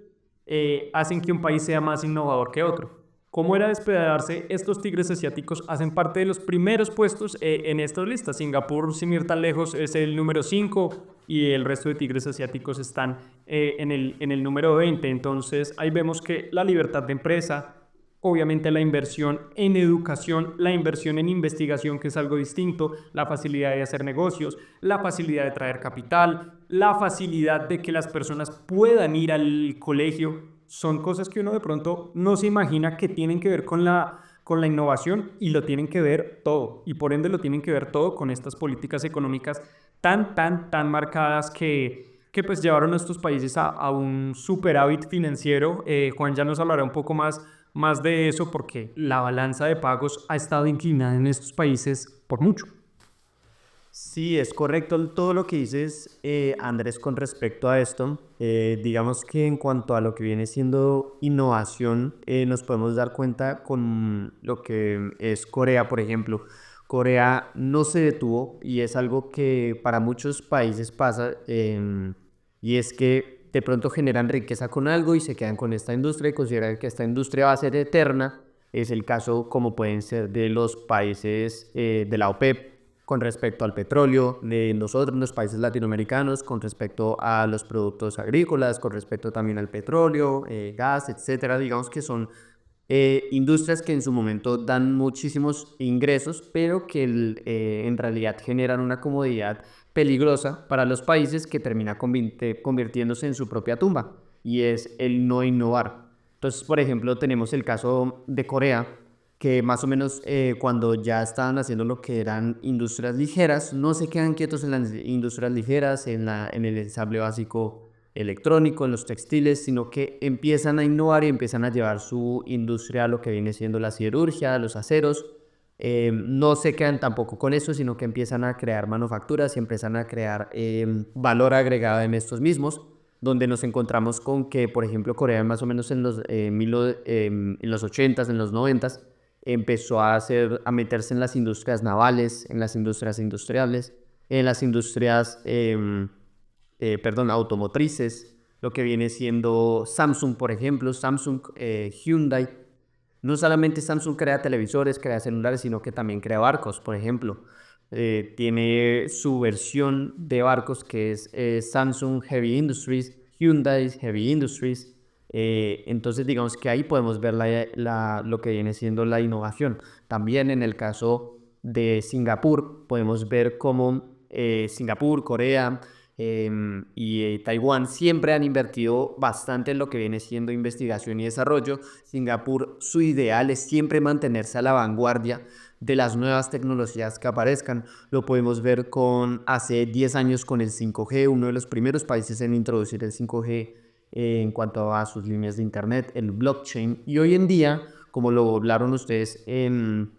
[SPEAKER 3] hacen que un país sea más innovador que otro. ¿Cómo era despedarse? Estos tigres asiáticos hacen parte de los primeros puestos en estas listas. Singapur, sin ir tan lejos, es el número 5 y el resto de tigres asiáticos están en el número 20. Entonces, ahí vemos que la libertad de empresa, obviamente la inversión en educación, la inversión en investigación, que es algo distinto, la facilidad de hacer negocios, la facilidad de traer capital, la facilidad de que las personas puedan ir al colegio, son cosas que uno de pronto no se imagina que tienen que ver con la innovación y lo tienen que ver todo. Y por ende lo tienen que ver todo con estas políticas económicas tan marcadas que pues llevaron a estos países a un superávit financiero. Juan ya nos hablará un poco más de eso porque la balanza de pagos ha estado inclinada en estos países por mucho.
[SPEAKER 2] Sí, es correcto todo lo que dices, Andrés, con respecto a esto. Digamos que en cuanto a lo que viene siendo innovación, nos podemos dar cuenta con lo que es Corea, por ejemplo. Corea no se detuvo y es algo que para muchos países pasa, y es que de pronto generan riqueza con algo y se quedan con esta industria y consideran que esta industria va a ser eterna. Es el caso como pueden ser de los países de la OPEP con respecto al petróleo, de nosotros, los países latinoamericanos, con respecto a los productos agrícolas, con respecto también al petróleo, gas, etcétera. Digamos que son industrias que en su momento dan muchísimos ingresos, pero que en realidad generan una comodidad peligrosa para los países que termina convirtiéndose en su propia tumba, y es el no innovar. Entonces, por ejemplo, tenemos el caso de Corea, que más o menos cuando ya estaban haciendo lo que eran industrias ligeras, no se quedan quietos en las industrias ligeras, en el ensamble básico electrónico, en los textiles, sino que empiezan a innovar y empiezan a llevar su industria a lo que viene siendo la siderurgia, los aceros. No se quedan tampoco con eso, sino que empiezan a crear manufacturas y empiezan a crear valor agregado en estos mismos, donde nos encontramos con que, por ejemplo, Corea más o menos en los 80s, en los 90s, empezó a meterse en las industrias navales, en las industrias industriales, en las industrias automotrices, lo que viene siendo Samsung, por ejemplo, Samsung, Hyundai. No solamente Samsung crea televisores, crea celulares, sino que también crea barcos, por ejemplo. Tiene su versión de barcos que es Samsung Heavy Industries, Hyundai Heavy Industries. Entonces digamos que ahí podemos ver lo que viene siendo la innovación. También en el caso de Singapur podemos ver cómo Singapur, Corea y Taiwán siempre han invertido bastante en lo que viene siendo investigación y desarrollo. Singapur, su ideal es siempre mantenerse a la vanguardia de las nuevas tecnologías que aparezcan. Lo podemos ver hace 10 años con el 5G, uno de los primeros países en introducir el 5G en cuanto a sus líneas de internet, el blockchain. Y hoy en día, como lo hablaron ustedes en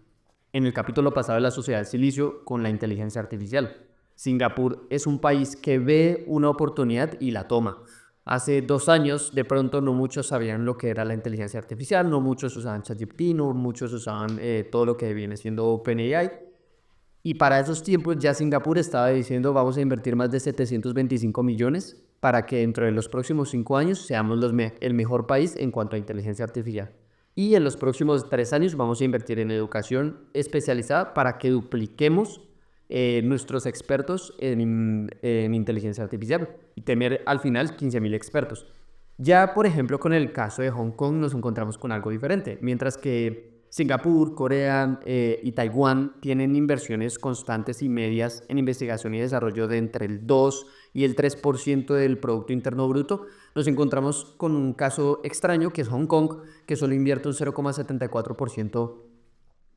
[SPEAKER 2] el capítulo pasado de la Sociedad del Silicio, con la inteligencia artificial. Singapur es un país que ve una oportunidad y la toma. Hace 2 años, de pronto, no muchos sabían lo que era la inteligencia artificial, no muchos usaban ChatGPT, no muchos usaban todo lo que viene siendo OpenAI. Y para esos tiempos ya Singapur estaba diciendo vamos a invertir más de 725 millones para que dentro de los próximos 5 años seamos el mejor país en cuanto a inteligencia artificial. Y en los próximos 3 años vamos a invertir en educación especializada para que dupliquemos nuestros expertos en inteligencia artificial y tener al final 15.000 expertos. Ya, por ejemplo, con el caso de Hong Kong nos encontramos con algo diferente. Mientras que Singapur, Corea y Taiwán tienen inversiones constantes y medias en investigación y desarrollo de entre el 2 y el 3% del Producto Interno Bruto, nos encontramos con un caso extraño que es Hong Kong, que solo invierte un 0,74%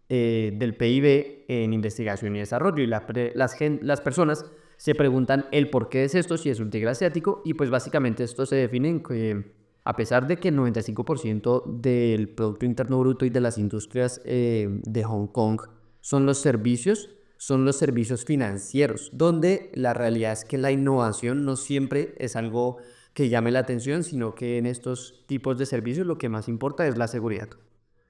[SPEAKER 2] del PIB en investigación y desarrollo. Y las personas se preguntan el por qué es esto, si es un tigre asiático, y pues básicamente esto se define en que a pesar de que el 95% del Producto Interno Bruto y de las industrias de Hong Kong son los servicios, son los servicios financieros, donde la realidad es que la innovación no siempre es algo que llame la atención, sino que en estos tipos de servicios lo que más importa es la seguridad.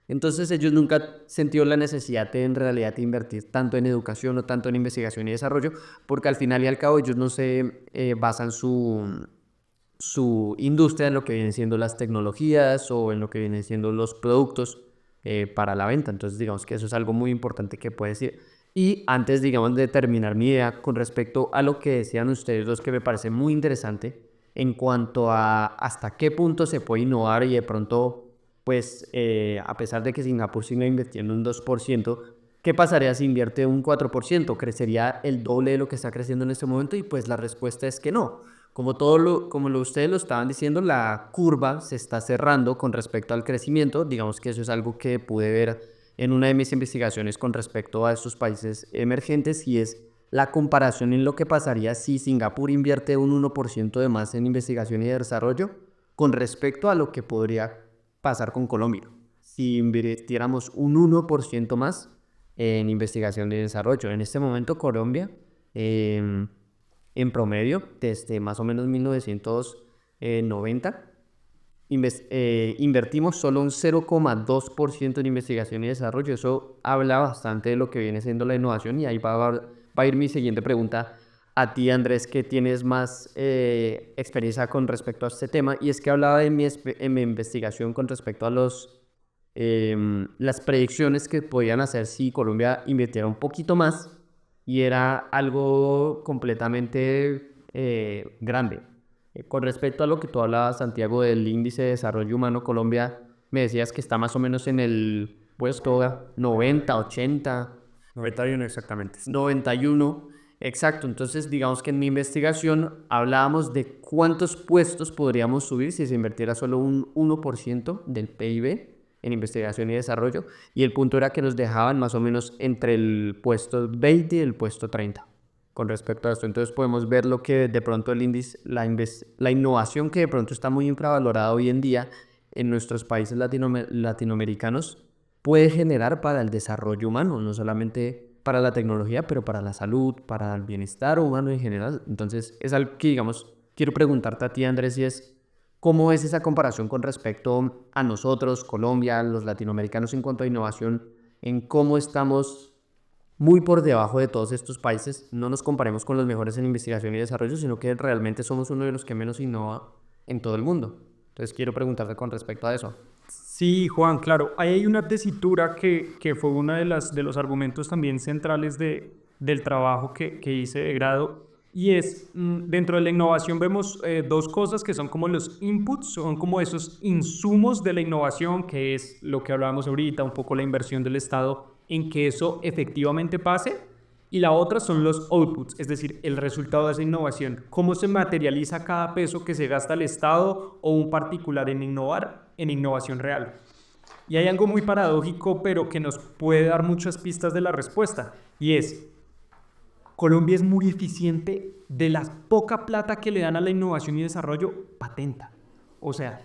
[SPEAKER 2] Entonces ellos nunca han sentido la necesidad de en realidad invertir tanto en educación o tanto en investigación y desarrollo, porque al final y al cabo ellos no se basan su industria en lo que vienen siendo las tecnologías o en lo que vienen siendo los productos para la venta. Entonces digamos que eso es algo muy importante que puede decir. Y antes, digamos, de terminar mi idea con respecto a lo que decían ustedes dos, que me parece muy interesante en cuanto a hasta qué punto se puede innovar y de pronto, pues, a pesar de que Singapur siga invirtiendo un 2%, ¿qué pasaría si invierte un 4%? ¿Crecería el doble de lo que está creciendo en este momento? Y pues la respuesta es que no. Como ustedes lo estaban diciendo, la curva se está cerrando con respecto al crecimiento. Digamos que eso es algo que pude ver en una de mis investigaciones con respecto a estos países emergentes, y es la comparación en lo que pasaría si Singapur invierte un 1% de más en investigación y desarrollo con respecto a lo que podría pasar con Colombia. Si invirtiéramos un 1% más en investigación y desarrollo. En este momento Colombia, en promedio, desde más o menos 1990, invertimos solo un 0,2% en investigación y desarrollo. Eso habla bastante de lo que viene siendo la innovación, y ahí va a ir mi siguiente pregunta a ti, Andrés, que tienes más experiencia con respecto a este tema, y es que hablaba de en mi investigación con respecto a las predicciones que podían hacer si Colombia invirtiera un poquito más, y era algo completamente grande. Con respecto a lo que tú hablabas, Santiago, del índice de desarrollo humano, Colombia, me decías que está más o menos en el puesto 90, 80.
[SPEAKER 1] 91 exactamente.
[SPEAKER 2] 91, exacto. Entonces, digamos que en mi investigación hablábamos de cuántos puestos podríamos subir si se invirtiera solo un 1% del PIB en investigación y desarrollo, y el punto era que nos dejaban más o menos entre el puesto 20 y el puesto 30 con respecto a esto. Entonces podemos ver lo que de pronto el índice, la innovación que de pronto está muy infravalorada hoy en día en nuestros países latinoamericanos puede generar para el desarrollo humano, no solamente para la tecnología, pero para la salud, para el bienestar humano en general. Entonces es algo que, digamos, quiero preguntarte a ti, Andrés, y es ¿cómo es esa comparación con respecto a nosotros, Colombia, los latinoamericanos en cuanto a innovación, en cómo estamos muy por debajo de todos estos países? No nos comparemos con los mejores en investigación y desarrollo, sino que realmente somos uno de los que menos innova en todo el mundo. Entonces quiero preguntarte con respecto a eso.
[SPEAKER 3] Sí, Juan, claro. Ahí hay una tesitura que fue uno de los argumentos también centrales del trabajo que hice de grado. Y es, dentro de la innovación vemos dos cosas que son como los inputs, son como esos insumos de la innovación, que es lo que hablábamos ahorita, un poco la inversión del Estado en que eso efectivamente pase. Y la otra son los outputs, es decir, el resultado de esa innovación. Cómo se materializa cada peso que se gasta el Estado o un particular en innovar, en innovación real. Y hay algo muy paradójico, pero que nos puede dar muchas pistas de la respuesta. Y es, Colombia es muy eficiente, de la poca plata que le dan a la innovación y desarrollo, patenta. O sea,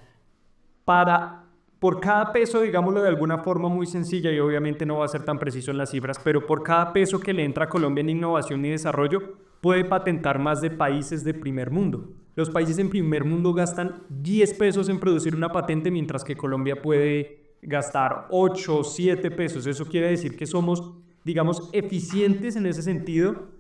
[SPEAKER 3] por cada peso, digámoslo de alguna forma muy sencilla, y obviamente no va a ser tan preciso en las cifras, pero por cada peso que le entra a Colombia en innovación y desarrollo, puede patentar más de países de primer mundo. Los países en primer mundo gastan 10 pesos en producir una patente, mientras que Colombia puede gastar 8 o 7 pesos. Eso quiere decir que somos, digamos, eficientes en ese sentido.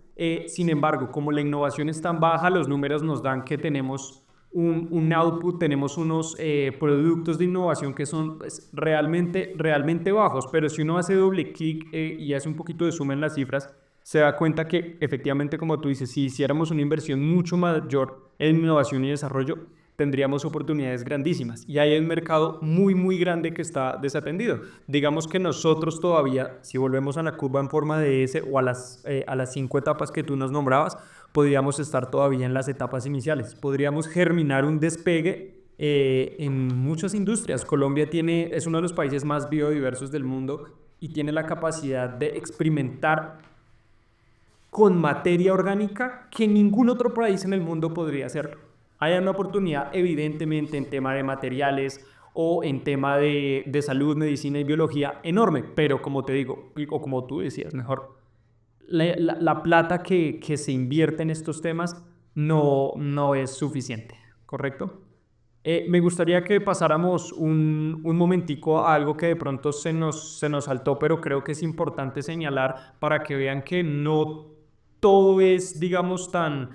[SPEAKER 3] Sin embargo, como la innovación es tan baja, los números nos dan que tenemos un output, tenemos unos productos de innovación que son pues, realmente bajos, pero si uno hace doble clic y hace un poquito de suma en las cifras, se da cuenta que efectivamente, como tú dices, si hiciéramos una inversión mucho mayor en innovación y desarrollo, tendríamos oportunidades grandísimas. Y hay un mercado muy, muy grande que está desatendido. Digamos que nosotros todavía, si volvemos a la curva en forma de S o a las 5 etapas que tú nos nombrabas, podríamos estar todavía en las etapas iniciales. Podríamos germinar un despegue en muchas industrias. Colombia es uno de los países más biodiversos del mundo y tiene la capacidad de experimentar con materia orgánica que ningún otro país en el mundo podría hacerlo. Hay una oportunidad evidentemente en tema de materiales o en tema de salud, medicina y biología enorme, pero como te digo, o como tú decías mejor, la plata que se invierte en estos temas no es suficiente, ¿correcto? Me gustaría que pasáramos un momentico a algo que de pronto se nos saltó, pero creo que es importante señalar para que vean que no todo es, digamos, tan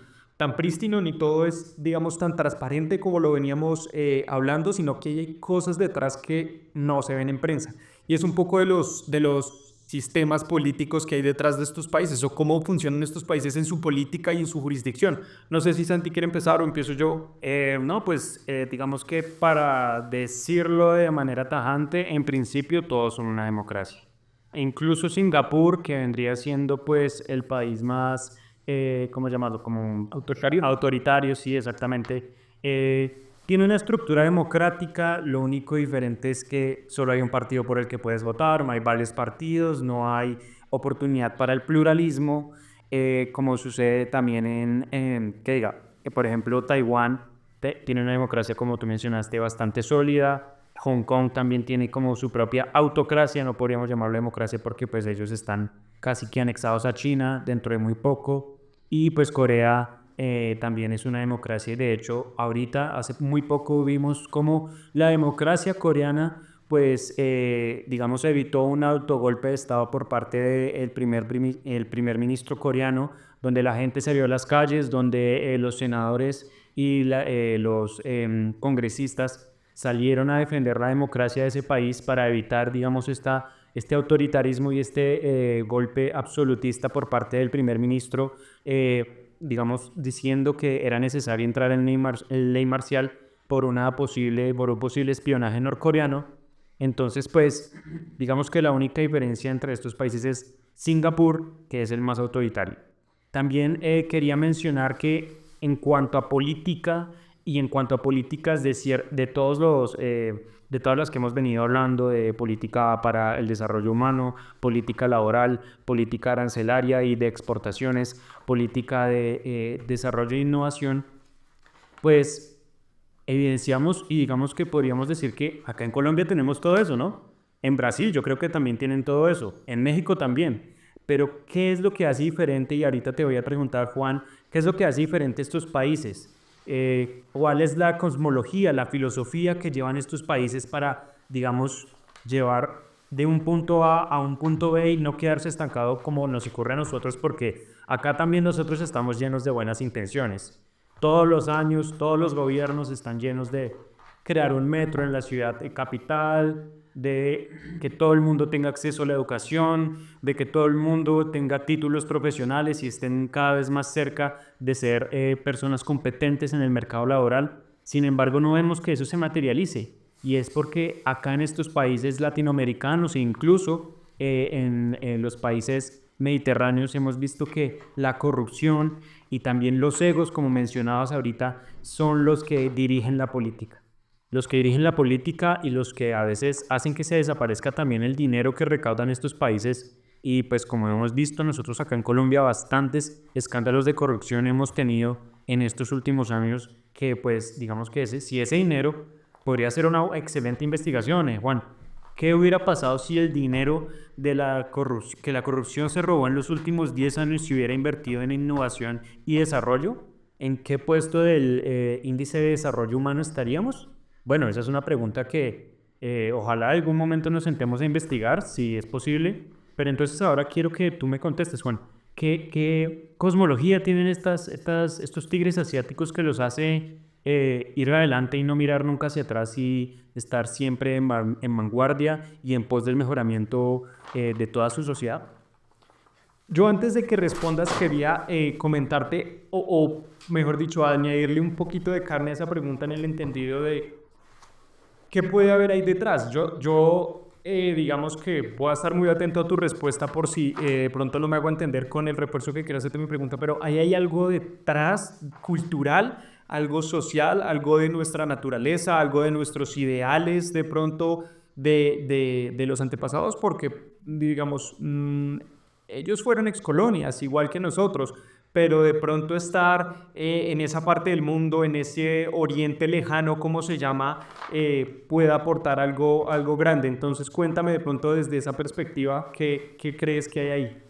[SPEAKER 3] prístino, ni todo es, digamos, tan transparente como lo veníamos hablando, sino que hay cosas detrás que no se ven en prensa. Y es un poco de los sistemas políticos que hay detrás de estos países o cómo funcionan estos países en su política y en su jurisdicción. No sé si Santi quiere empezar o empiezo yo.
[SPEAKER 1] No, pues digamos que para decirlo de manera tajante, en principio todos son una democracia. Incluso Singapur, que vendría siendo pues el país más, ¿cómo llamarlo? Como
[SPEAKER 3] Autoritario.
[SPEAKER 1] autoritario, sí, exactamente. Tiene una estructura democrática, lo único diferente es que solo hay un partido por el que puedes votar, no hay varios partidos, no hay oportunidad para el pluralismo, como sucede también que diga, que por ejemplo Taiwán tiene una democracia, como tú mencionaste, bastante sólida. Hong Kong también tiene como su propia autocracia, no podríamos llamarlo democracia porque pues ellos están casi que anexados a China dentro de muy poco. Y pues Corea también es una democracia y de hecho ahorita hace muy poco vimos como la democracia coreana pues digamos evitó un autogolpe de estado por parte del el primer ministro coreano, donde la gente se vio a las calles, donde los senadores y los congresistas salieron a defender la democracia de ese país para evitar, digamos, este autoritarismo y este golpe absolutista por parte del primer ministro, digamos, diciendo que era necesario entrar en ley marcial por un posible espionaje norcoreano. Entonces, pues, digamos que la única diferencia entre estos países es Singapur, que es el más autoritario. También quería mencionar que en cuanto a política y en cuanto a políticas de todas las que hemos venido hablando, de política para el desarrollo humano, política laboral, política arancelaria y de exportaciones, política de desarrollo e innovación, pues evidenciamos y digamos que podríamos decir que acá en Colombia tenemos todo eso, ¿no? En Brasil yo creo que también tienen todo eso, en México también. Pero ¿qué es lo que hace diferente? Y ahorita te voy a preguntar, Juan, ¿qué es lo que hace diferente estos países? ¿Cuál es la cosmología, la filosofía que llevan estos países para, digamos, llevar de un punto A a un punto B y no quedarse estancado como nos ocurre a nosotros? Porque acá también nosotros estamos llenos de buenas intenciones. Todos los años, todos los gobiernos están llenos de crear un metro en la ciudad capital, de que todo el mundo tenga acceso a la educación, de que todo el mundo tenga títulos profesionales y estén cada vez más cerca de ser personas competentes en el mercado laboral. Sin embargo, no vemos que eso se materialice y es porque acá en estos países latinoamericanos e incluso en los países mediterráneos hemos visto que la corrupción y también los egos, como mencionabas ahorita, son los que dirigen la política. Los que dirigen la política y los que a veces hacen que se desaparezca también el dinero que recaudan estos países. Y pues como hemos visto nosotros acá en Colombia, bastantes escándalos de corrupción hemos tenido en estos últimos años que pues digamos que si ese dinero podría ser una excelente investigación, Juan. ¿Qué hubiera pasado si el dinero de que la corrupción se robó en los últimos 10 años se hubiera invertido en innovación y desarrollo? ¿En qué puesto del índice de desarrollo humano estaríamos? Bueno, esa es una pregunta que ojalá algún momento nos sentemos a investigar, si es posible. Pero entonces ahora quiero que tú me contestes, Juan. ¿Qué cosmología tienen estos tigres asiáticos que los hace ir adelante y no mirar nunca hacia atrás y estar siempre en vanguardia y en pos del mejoramiento de toda su sociedad?
[SPEAKER 3] Yo antes de que respondas quería comentarte, o mejor dicho, añadirle un poquito de carne a esa pregunta en el entendido de ¿qué puede haber ahí detrás? Digamos que voy a estar muy atento a tu respuesta por si pronto no me hago entender con el refuerzo que quiero hacerte mi pregunta, pero ahí hay algo detrás cultural, algo social, algo de nuestra naturaleza, algo de nuestros ideales de pronto de los antepasados, porque digamos, ellos fueron excolonias igual que nosotros, pero de pronto estar en esa parte del mundo, en ese oriente lejano, como se llama, puede aportar algo grande. Entonces cuéntame de pronto desde esa perspectiva, ¿qué crees que hay ahí?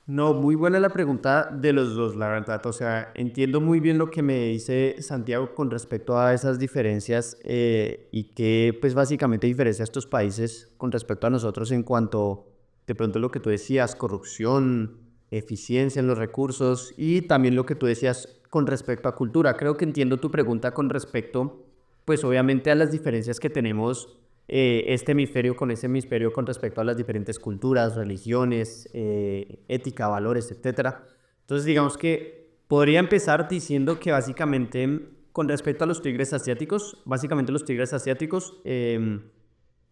[SPEAKER 2] No, muy buena la pregunta de los dos, la verdad. O sea, entiendo muy bien lo que me dice Santiago con respecto a esas diferencias y que pues básicamente diferencia a estos países con respecto a nosotros en cuanto de pronto lo que tú decías, corrupción, eficiencia en los recursos y también lo que tú decías con respecto a cultura. Creo que entiendo tu pregunta con respecto pues obviamente a las diferencias que tenemos este hemisferio con ese hemisferio con respecto a las diferentes culturas, religiones, ética, valores, etcétera. Entonces, digamos que podría empezar diciendo que básicamente, con respecto a los tigres asiáticos, básicamente los tigres asiáticos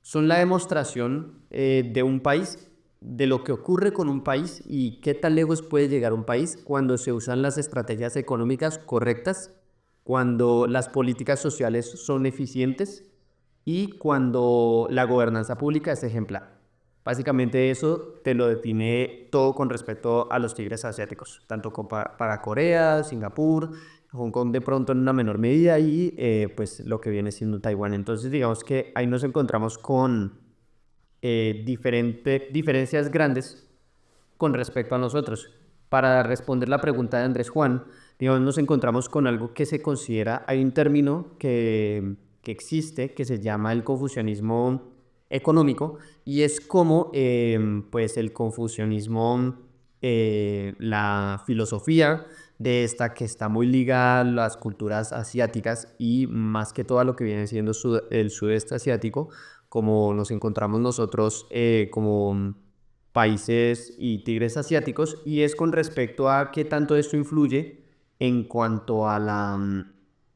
[SPEAKER 2] son la demostración de un país, de lo que ocurre con un país y qué tan lejos puede llegar un país cuando se usan las estrategias económicas correctas, cuando las políticas sociales son eficientes y cuando la gobernanza pública es ejemplar. Básicamente eso te lo define todo con respecto a los tigres asiáticos, tanto para Corea, Singapur, Hong Kong de pronto en una menor medida y pues lo que viene siendo Taiwán. Entonces digamos que ahí nos encontramos con diferencias grandes con respecto a nosotros. Para responder la pregunta de Andrés Juan, digamos, nos encontramos con algo que se considera, hay un término que existe que se llama el confucianismo económico y es como pues el confucianismo, la filosofía de esta que está muy ligada a las culturas asiáticas y más que todo a lo que viene siendo el sudeste asiático, como nos encontramos nosotros como países y tigres asiáticos, y es con respecto a qué tanto esto influye en cuanto a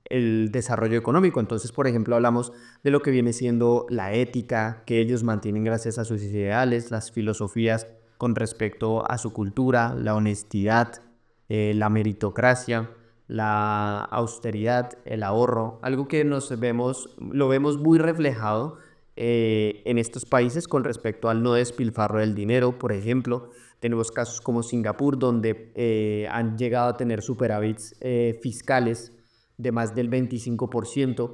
[SPEAKER 2] el desarrollo económico. Entonces, por ejemplo, hablamos de lo que viene siendo la ética que ellos mantienen gracias a sus ideales, las filosofías con respecto a su cultura, la honestidad, la meritocracia, la austeridad, el ahorro, algo que lo vemos muy reflejado en estos países con respecto al no despilfarro del dinero. Por ejemplo, tenemos casos como Singapur, donde han llegado a tener superávits fiscales de más del 25%,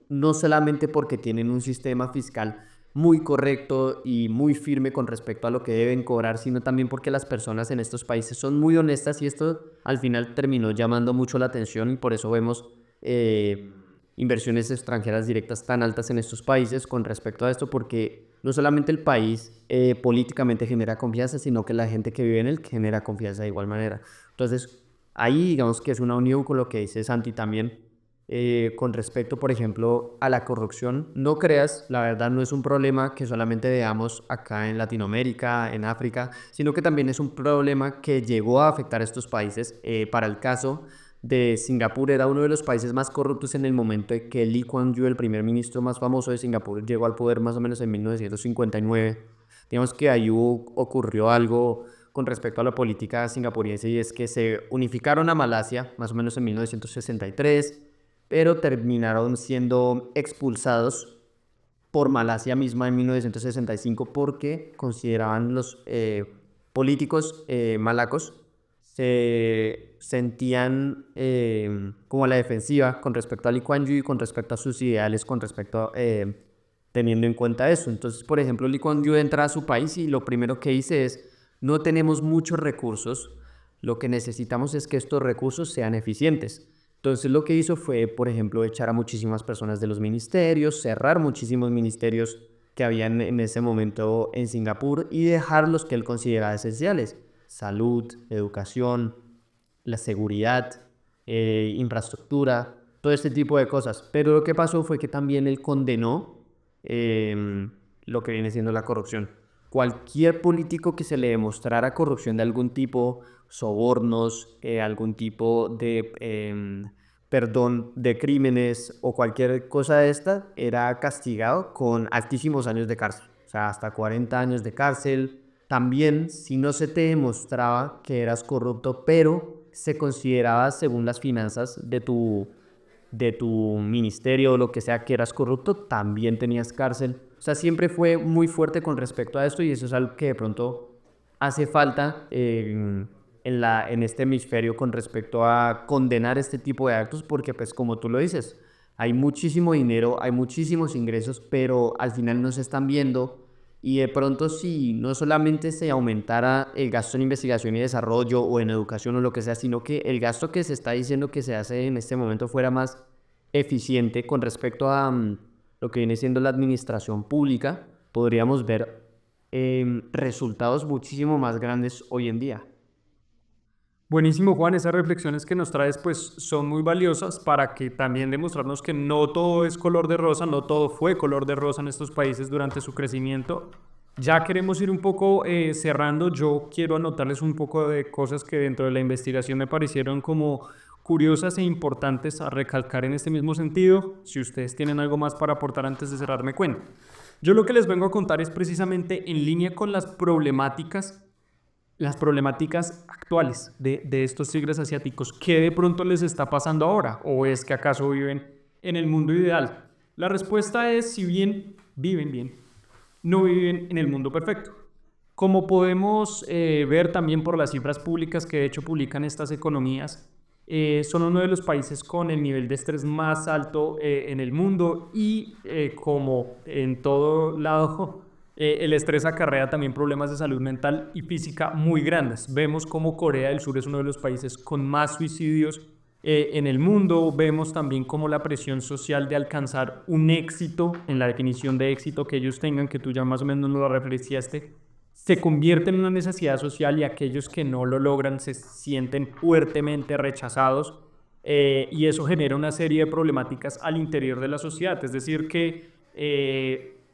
[SPEAKER 2] no solamente porque tienen un sistema fiscal muy correcto y muy firme con respecto a lo que deben cobrar, sino también porque las personas en estos países son muy honestas y esto al final terminó llamando mucho la atención y por eso vemos inversiones extranjeras directas tan altas en estos países con respecto a esto, porque no solamente el país políticamente genera confianza, sino que la gente que vive en él genera confianza de igual manera. Entonces, ahí digamos que es una unión con lo que dice Santi también. Con respecto, por ejemplo, a la corrupción, no creas, la verdad no es un problema que solamente veamos acá en Latinoamérica, en África, sino que también es un problema que llegó a afectar a estos países. Para el caso de Singapur, era uno de los países más corruptos en el momento de que Lee Kuan Yew, el primer ministro más famoso de Singapur, llegó al poder más o menos en 1959. Digamos que ahí ocurrió algo con respecto a la política singapuriense y es que se unificaron a Malasia más o menos en 1963, pero terminaron siendo expulsados por Malasia misma en 1965 porque consideraban los políticos malacos se sentían como a la defensiva con respecto a Lee Kuan Yew y con respecto a sus ideales, con respecto a, teniendo en cuenta eso. Entonces, por ejemplo, Lee Kuan Yew entra a su país y lo primero que dice es, no tenemos muchos recursos, lo que necesitamos es que estos recursos sean eficientes. Entonces lo que hizo fue, por ejemplo, echar a muchísimas personas de los ministerios, cerrar muchísimos ministerios que habían en ese momento en Singapur y dejar los que él consideraba esenciales: salud, educación, la seguridad, infraestructura, todo este tipo de cosas. Pero lo que pasó fue que también él condenó lo que viene siendo la corrupción. Cualquier político que se le demostrara corrupción de algún tipo, sobornos, algún tipo de, perdón, de crímenes o cualquier cosa de esta, era castigado con altísimos años de cárcel. O sea, hasta 40 años de cárcel. También, si no se te demostraba que eras corrupto, pero se consideraba, según las finanzas de tu ministerio o lo que sea, que eras corrupto, también tenías cárcel. O sea, siempre fue muy fuerte con respecto a esto y eso es algo que de pronto hace falta en este hemisferio con respecto a condenar este tipo de actos porque, pues, como tú lo dices, hay muchísimo dinero, hay muchísimos ingresos, pero al final no se están viendo Y de pronto si no solamente se aumentara el gasto en investigación y desarrollo o en educación o lo que sea, sino que el gasto que se está diciendo que se hace en este momento fuera más eficiente con respecto a lo que viene siendo la administración pública, podríamos ver resultados muchísimo más grandes hoy en día.
[SPEAKER 3] Buenísimo, Juan, esas reflexiones que nos traes pues son muy valiosas para que también demostrarnos que no todo es color de rosa, no todo fue color de rosa en estos países durante su crecimiento. Ya queremos ir un poco cerrando, yo quiero anotarles un poco de cosas que dentro de la investigación me parecieron como curiosas e importantes a recalcar en este mismo sentido. Si ustedes tienen algo más para aportar antes de cerrar, me cuentan. Yo lo que les vengo a contar es precisamente en línea con las problemáticas actuales de estos tigres asiáticos. ¿Qué de pronto les está pasando ahora? ¿O es que acaso viven en el mundo ideal? La respuesta es, si bien viven bien, no viven en el mundo perfecto. Como podemos ver también por las cifras públicas que de hecho publican estas economías, son uno de los países con el nivel de estrés más alto en el mundo y como en todo lado, el estrés acarrea también problemas de salud mental y física muy grandes. Vemos como Corea del Sur es uno de los países con más suicidios en el mundo. Vemos también como la presión social de alcanzar un éxito, en la definición de éxito que ellos tengan, que tú ya más o menos nos lo referenciaste, se convierte en una necesidad social y aquellos que no lo logran se sienten fuertemente rechazados y eso genera una serie de problemáticas al interior de la sociedad. Es decir, que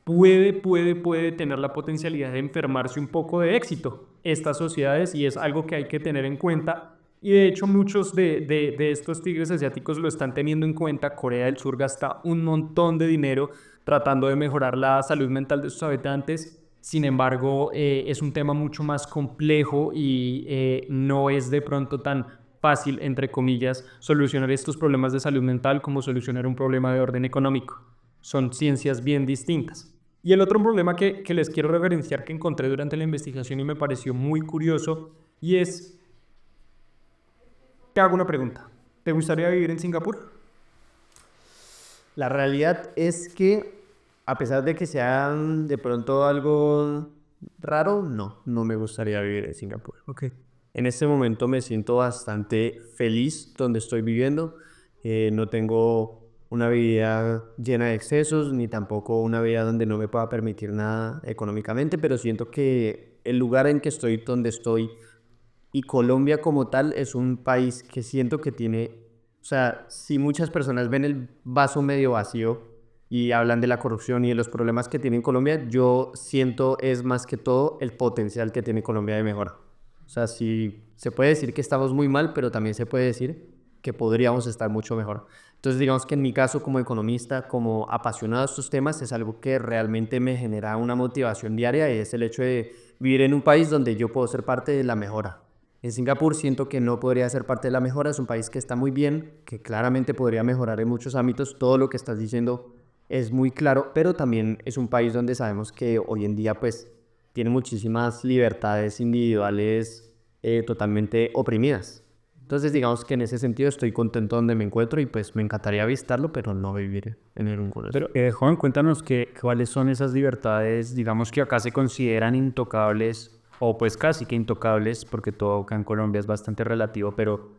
[SPEAKER 3] puede tener la potencialidad de enfermarse un poco de éxito estas sociedades y es algo que hay que tener en cuenta. Y de hecho muchos de estos tigres asiáticos lo están teniendo en cuenta. Corea del Sur gasta un montón de dinero tratando de mejorar la salud mental de sus habitantes. Sin embargo, es un tema mucho más complejo y no es de pronto tan fácil, entre comillas, solucionar estos problemas de salud mental como solucionar un problema de orden económico. Son ciencias bien distintas. Y el otro problema que les quiero referenciar que encontré durante la investigación y me pareció muy curioso y es, te hago una pregunta. ¿Te gustaría vivir en Singapur?
[SPEAKER 2] La realidad es que, a pesar de que sea de pronto algo raro, no me gustaría vivir en Singapur.
[SPEAKER 3] Ok.
[SPEAKER 2] En este momento me siento bastante feliz donde estoy viviendo. No tengo una vida llena de excesos, ni tampoco una vida donde no me pueda permitir nada económicamente, pero siento que el lugar en que estoy, donde estoy, y Colombia como tal, es un país que siento que tiene, o sea, si muchas personas ven el vaso medio vacío y hablan de la corrupción y de los problemas que tiene Colombia, yo siento es más que todo el potencial que tiene Colombia de mejora. O sea, sí, se puede decir que estamos muy mal, pero también se puede decir que podríamos estar mucho mejor. Entonces, digamos que en mi caso, como economista, como apasionado de estos temas, es algo que realmente me genera una motivación diaria y es el hecho de vivir en un país donde yo puedo ser parte de la mejora. En Singapur siento que no podría ser parte de la mejora, es un país que está muy bien, que claramente podría mejorar en muchos ámbitos, todo lo que estás diciendo es muy claro, pero también es un país donde sabemos que hoy en día pues tiene muchísimas libertades individuales totalmente oprimidas. Entonces digamos que en ese sentido estoy contento donde me encuentro y pues me encantaría visitarlo, pero no vivir en el lugar.
[SPEAKER 1] Pero, joven, cuéntanos cuáles son esas libertades, digamos que acá se consideran intocables, o pues casi que intocables, porque todo acá en Colombia es bastante relativo, pero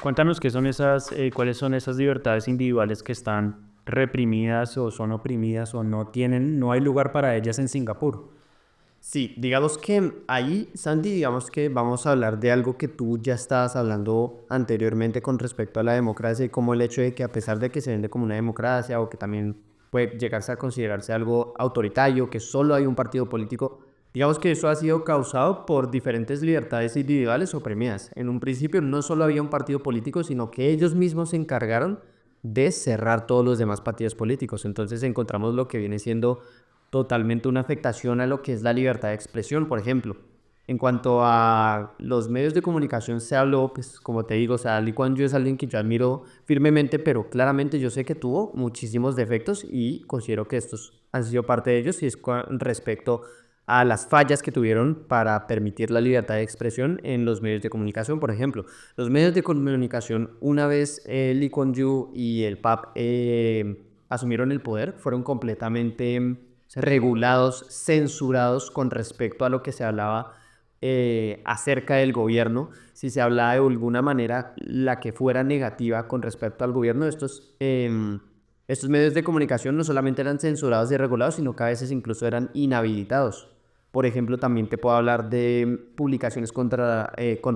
[SPEAKER 1] cuéntanos cuáles son esas libertades individuales que están reprimidas o son oprimidas o no hay lugar para ellas en Singapur.
[SPEAKER 2] Sí, digamos que ahí, Sandy, digamos que vamos a hablar de algo que tú ya estabas hablando anteriormente con respecto a la democracia y como el hecho de que a pesar de que se vende como una democracia o que también puede llegarse a considerarse algo autoritario, que solo hay un partido político, digamos que eso ha sido causado por diferentes libertades individuales oprimidas. En un principio no solo había un partido político, sino que ellos mismos se encargaron de cerrar todos los demás partidos políticos. Entonces encontramos lo que viene siendo totalmente una afectación a lo que es la libertad de expresión, por ejemplo. En cuanto a los medios de comunicación se habló, pues como te digo, o sea, Lee Kuan Yew es alguien que yo admiro firmemente, pero claramente yo sé que tuvo muchísimos defectos y considero que estos han sido parte de ellos y es con respecto a las fallas que tuvieron para permitir la libertad de expresión en los medios de comunicación, por ejemplo. Los medios de comunicación, una vez Lee Kuan Yew y el PAP asumieron el poder, fueron completamente regulados, censurados con respecto a lo que se hablaba acerca del gobierno. Si se hablaba de alguna manera la que fuera negativa con respecto al gobierno, estos medios de comunicación no solamente eran censurados y regulados, sino que a veces incluso eran inhabilitados. Por ejemplo, también te puedo hablar de publicaciones con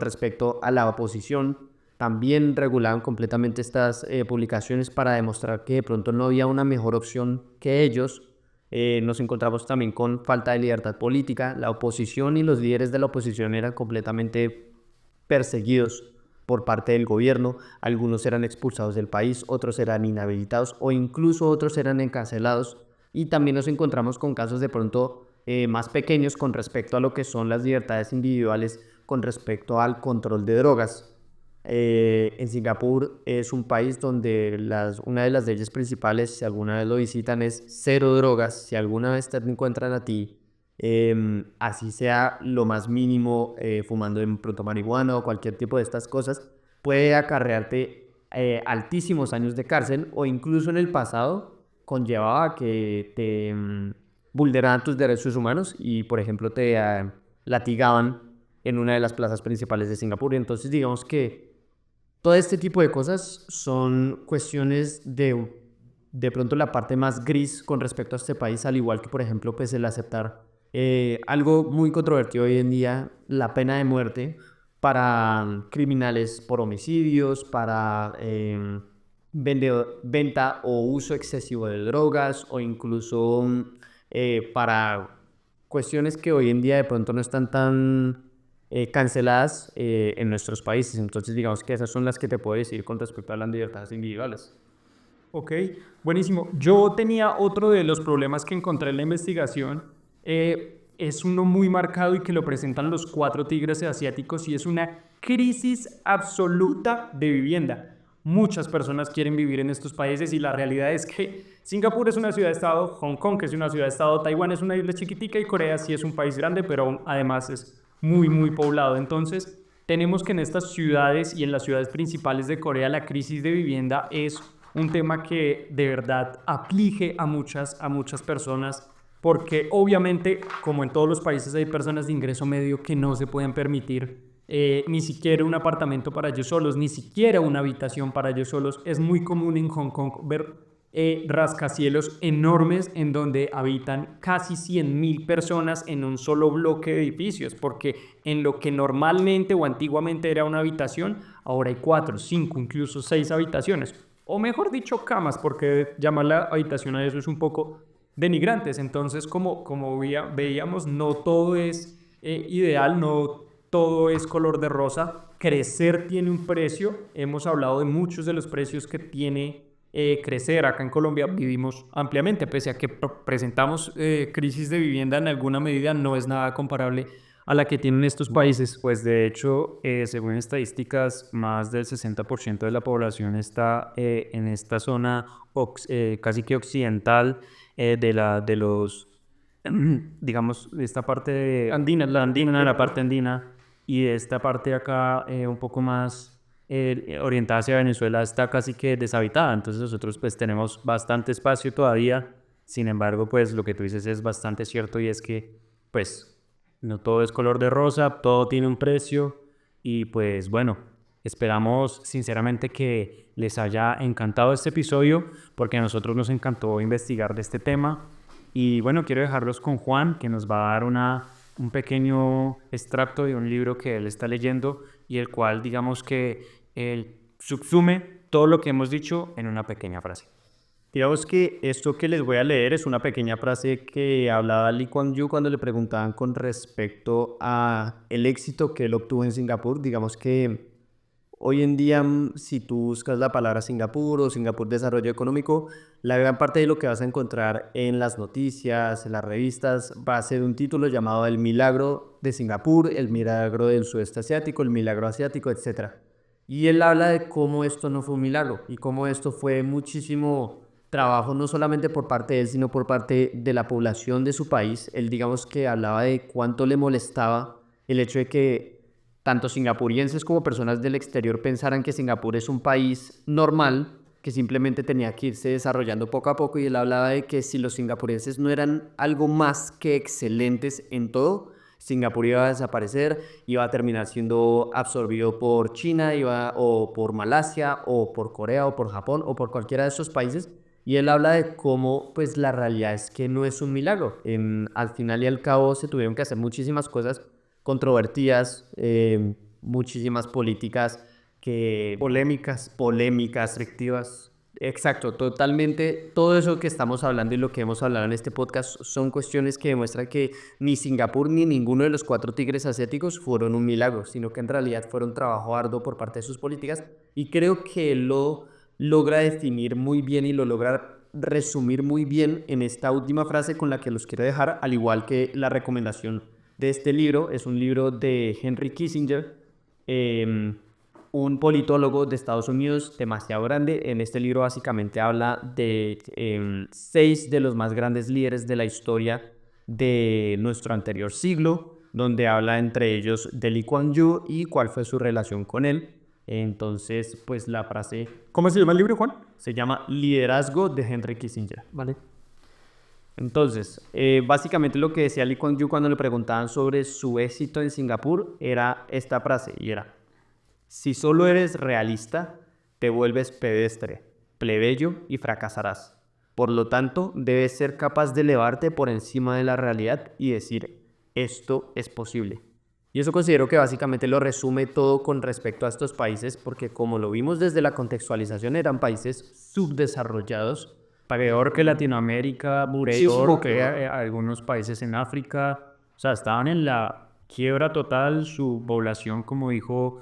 [SPEAKER 2] respecto a la oposición. También regulaban completamente estas publicaciones para demostrar que de pronto no había una mejor opción que ellos. Nos encontramos también con falta de libertad política. La oposición y los líderes de la oposición eran completamente perseguidos por parte del gobierno. Algunos eran expulsados del país, otros eran inhabilitados o incluso otros eran encarcelados. Y también nos encontramos con casos de pronto más pequeños con respecto a lo que son las libertades individuales con respecto al control de drogas. En Singapur es un país donde una de las leyes principales, si alguna vez lo visitan, es cero drogas. Si alguna vez te encuentran a ti, así sea lo más mínimo, fumando en pronto marihuana o cualquier tipo de estas cosas, puede acarrearte altísimos años de cárcel, o incluso en el pasado conllevaba que te vulneraban tus derechos humanos y, por ejemplo, te latigaban en una de las plazas principales de Singapur. Y entonces digamos que todo este tipo de cosas son cuestiones de pronto la parte más gris con respecto a este país, al igual que, por ejemplo, pues el aceptar algo muy controvertido hoy en día, la pena de muerte para criminales por homicidios, para venta o uso excesivo de drogas, o incluso para cuestiones que hoy en día de pronto no están tan canceladas en nuestros países. Entonces digamos que esas son las que te puedo decir con respecto a las libertades individuales.
[SPEAKER 3] Ok, buenísimo. Yo tenía otro de los problemas que encontré en la investigación. Es uno muy marcado y que lo presentan los 4 tigres asiáticos, y es una crisis absoluta de vivienda. Muchas personas quieren vivir en estos países y la realidad es que Singapur es una ciudad-estado, Hong Kong es una ciudad-estado, Taiwán es una isla chiquitica y Corea sí es un país grande, pero además es muy, muy poblado. Entonces, tenemos que en estas ciudades y en las ciudades principales de Corea la crisis de vivienda es un tema que de verdad aflige a muchas personas, porque obviamente, como en todos los países, hay personas de ingreso medio que no se pueden permitir ni siquiera un apartamento para ellos solos, ni siquiera una habitación para ellos solos. Es muy común en Hong Kong ver rascacielos enormes en donde habitan casi 100.000 personas en un solo bloque de edificios, porque en lo que normalmente o antiguamente era una habitación, ahora hay 4, 5, incluso 6 habitaciones, o mejor dicho, camas, porque llamar la habitación a eso es un poco denigrantes. Entonces, como veíamos, no todo es ideal, no todo es color de rosa. Crecer tiene un precio. Hemos hablado de muchos de los precios que tiene crecer. Acá en Colombia vivimos ampliamente, pese a que presentamos crisis de vivienda en alguna medida, no es nada comparable a la que tienen estos países.
[SPEAKER 1] Pues de hecho, según estadísticas, más del 60% de la población está en esta zona casi que occidental de los, digamos, esta parte
[SPEAKER 3] Andina,
[SPEAKER 1] la parte andina, y esta parte de acá un poco más orientada hacia Venezuela está casi que deshabitada. Entonces nosotros pues tenemos bastante espacio todavía. Sin embargo, pues lo que tú dices es bastante cierto, y es que pues no todo es color de rosa, todo tiene un precio. Y pues bueno, esperamos sinceramente que les haya encantado este episodio, porque a nosotros nos encantó investigar de este tema. Y bueno, quiero dejarlos con Juan, que nos va a dar un pequeño extracto de un libro que él está leyendo, y el cual digamos que él subsume todo lo que hemos dicho en una pequeña frase.
[SPEAKER 2] Digamos que esto que les voy a leer es una pequeña frase que hablaba Lee Kuan Yew cuando le preguntaban con respecto a el éxito que él obtuvo en Singapur. Digamos que hoy en día, si tú buscas la palabra Singapur o Singapur Desarrollo Económico, la gran parte de lo que vas a encontrar en las noticias, en las revistas, va a ser un título llamado El Milagro de Singapur, El Milagro del Sudeste Asiático, El Milagro Asiático, etc. Y él habla de cómo esto no fue un milagro y cómo esto fue muchísimo trabajo, no solamente por parte de él, sino por parte de la población de su país. Él, digamos que hablaba de cuánto le molestaba el hecho de que tanto singapurienses como personas del exterior pensaran que Singapur es un país normal, que simplemente tenía que irse desarrollando poco a poco, y él hablaba de que si los singapurenses no eran algo más que excelentes en todo, Singapur iba a desaparecer, iba a terminar siendo absorbido por China, o por Malasia, o por Corea, o por Japón, o por cualquiera de esos países. Y él habla de cómo, pues, la realidad es que no es un milagro. Al final y al cabo se tuvieron que hacer muchísimas cosas controvertidas, muchísimas políticas polémicas,
[SPEAKER 3] restrictivas.
[SPEAKER 2] exacto, totalmente. Todo eso que estamos hablando y lo que hemos hablado en este podcast son cuestiones que demuestran que ni Singapur ni ninguno de los 4 tigres asiáticos fueron un milagro, sino que en realidad fueron trabajo arduo por parte de sus políticas, y creo que él lo logra definir muy bien y lo logra resumir muy bien en esta última frase con la que los quiero dejar, al igual que la recomendación de este libro. Es un libro de Henry Kissinger, un politólogo de Estados Unidos demasiado grande. En este libro básicamente habla de 6 de los más grandes líderes de la historia de nuestro anterior siglo, donde habla entre ellos de Lee Kuan Yew y cuál fue su relación con él. Entonces, pues la frase
[SPEAKER 3] ¿Cómo se llama el libro, Juan?
[SPEAKER 2] se llama Liderazgo de Henry Kissinger.
[SPEAKER 3] Vale.
[SPEAKER 2] Entonces, básicamente lo que decía Lee Kuan Yew cuando le preguntaban sobre su éxito en Singapur era esta frase, y era: si solo eres realista, te vuelves pedestre, plebeyo y fracasarás. Por lo tanto, debes ser capaz de elevarte por encima de la realidad y decir, esto es posible. Y eso considero que básicamente lo resume todo con respecto a estos países, porque como lo vimos desde la contextualización, eran países subdesarrollados.
[SPEAKER 1] Peor que Latinoamérica, peor que algunos países en África. O sea, estaban en la quiebra total. Su población, como dijo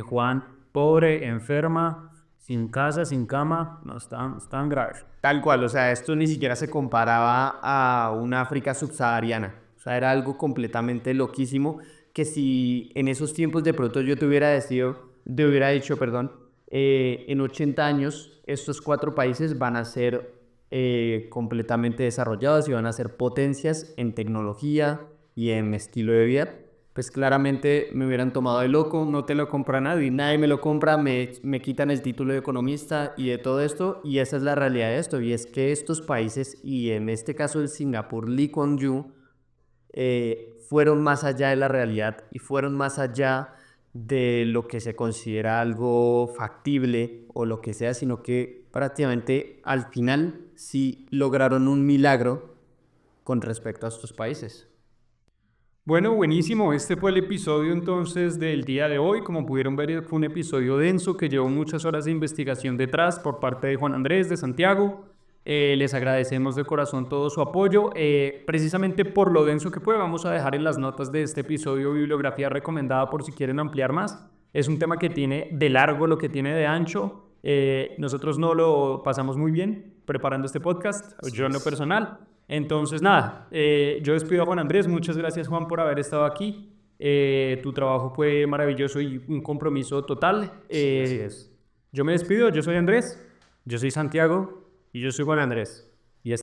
[SPEAKER 1] Juan, pobre, enferma, sin casa, sin cama. No, estaban graves.
[SPEAKER 2] Tal cual, o sea, esto ni siquiera se comparaba a una África subsahariana. O sea, era algo completamente loquísimo, que si en esos tiempos de pronto yo te hubiera dicho, en 80 años estos 4 países van a ser completamente desarrollados y van a ser potencias en tecnología y en estilo de vida, pues claramente me hubieran tomado de loco. No te lo compra nadie me lo compra, me quitan el título de economista y de todo esto, y esa es la realidad de esto, y es que estos países, y en este caso el Singapur, Lee Kuan Yew, fueron más allá de la realidad y fueron más allá de lo que se considera algo factible o lo que sea, sino que prácticamente al final sí lograron un milagro con respecto a estos países.
[SPEAKER 3] Bueno, buenísimo. Este fue el episodio entonces del día de hoy. Como pudieron ver, fue un episodio denso que llevó muchas horas de investigación detrás por parte de Juan Andrés, de Santiago. Les agradecemos de corazón todo su apoyo. Precisamente por lo denso que fue, vamos a dejar en las notas de este episodio bibliografía recomendada por si quieren ampliar más. Es un tema que tiene de largo lo que tiene de ancho. Nosotros no lo pasamos muy bien preparando este podcast, yo en lo personal. Entonces, nada, yo despido a Juan Andrés. Muchas gracias, Juan, por haber estado aquí. Tu trabajo fue maravilloso y un compromiso total.
[SPEAKER 2] Así es.
[SPEAKER 3] Yo me despido, yo soy Andrés.
[SPEAKER 1] Yo soy Santiago.
[SPEAKER 2] Y yo soy Juan Andrés.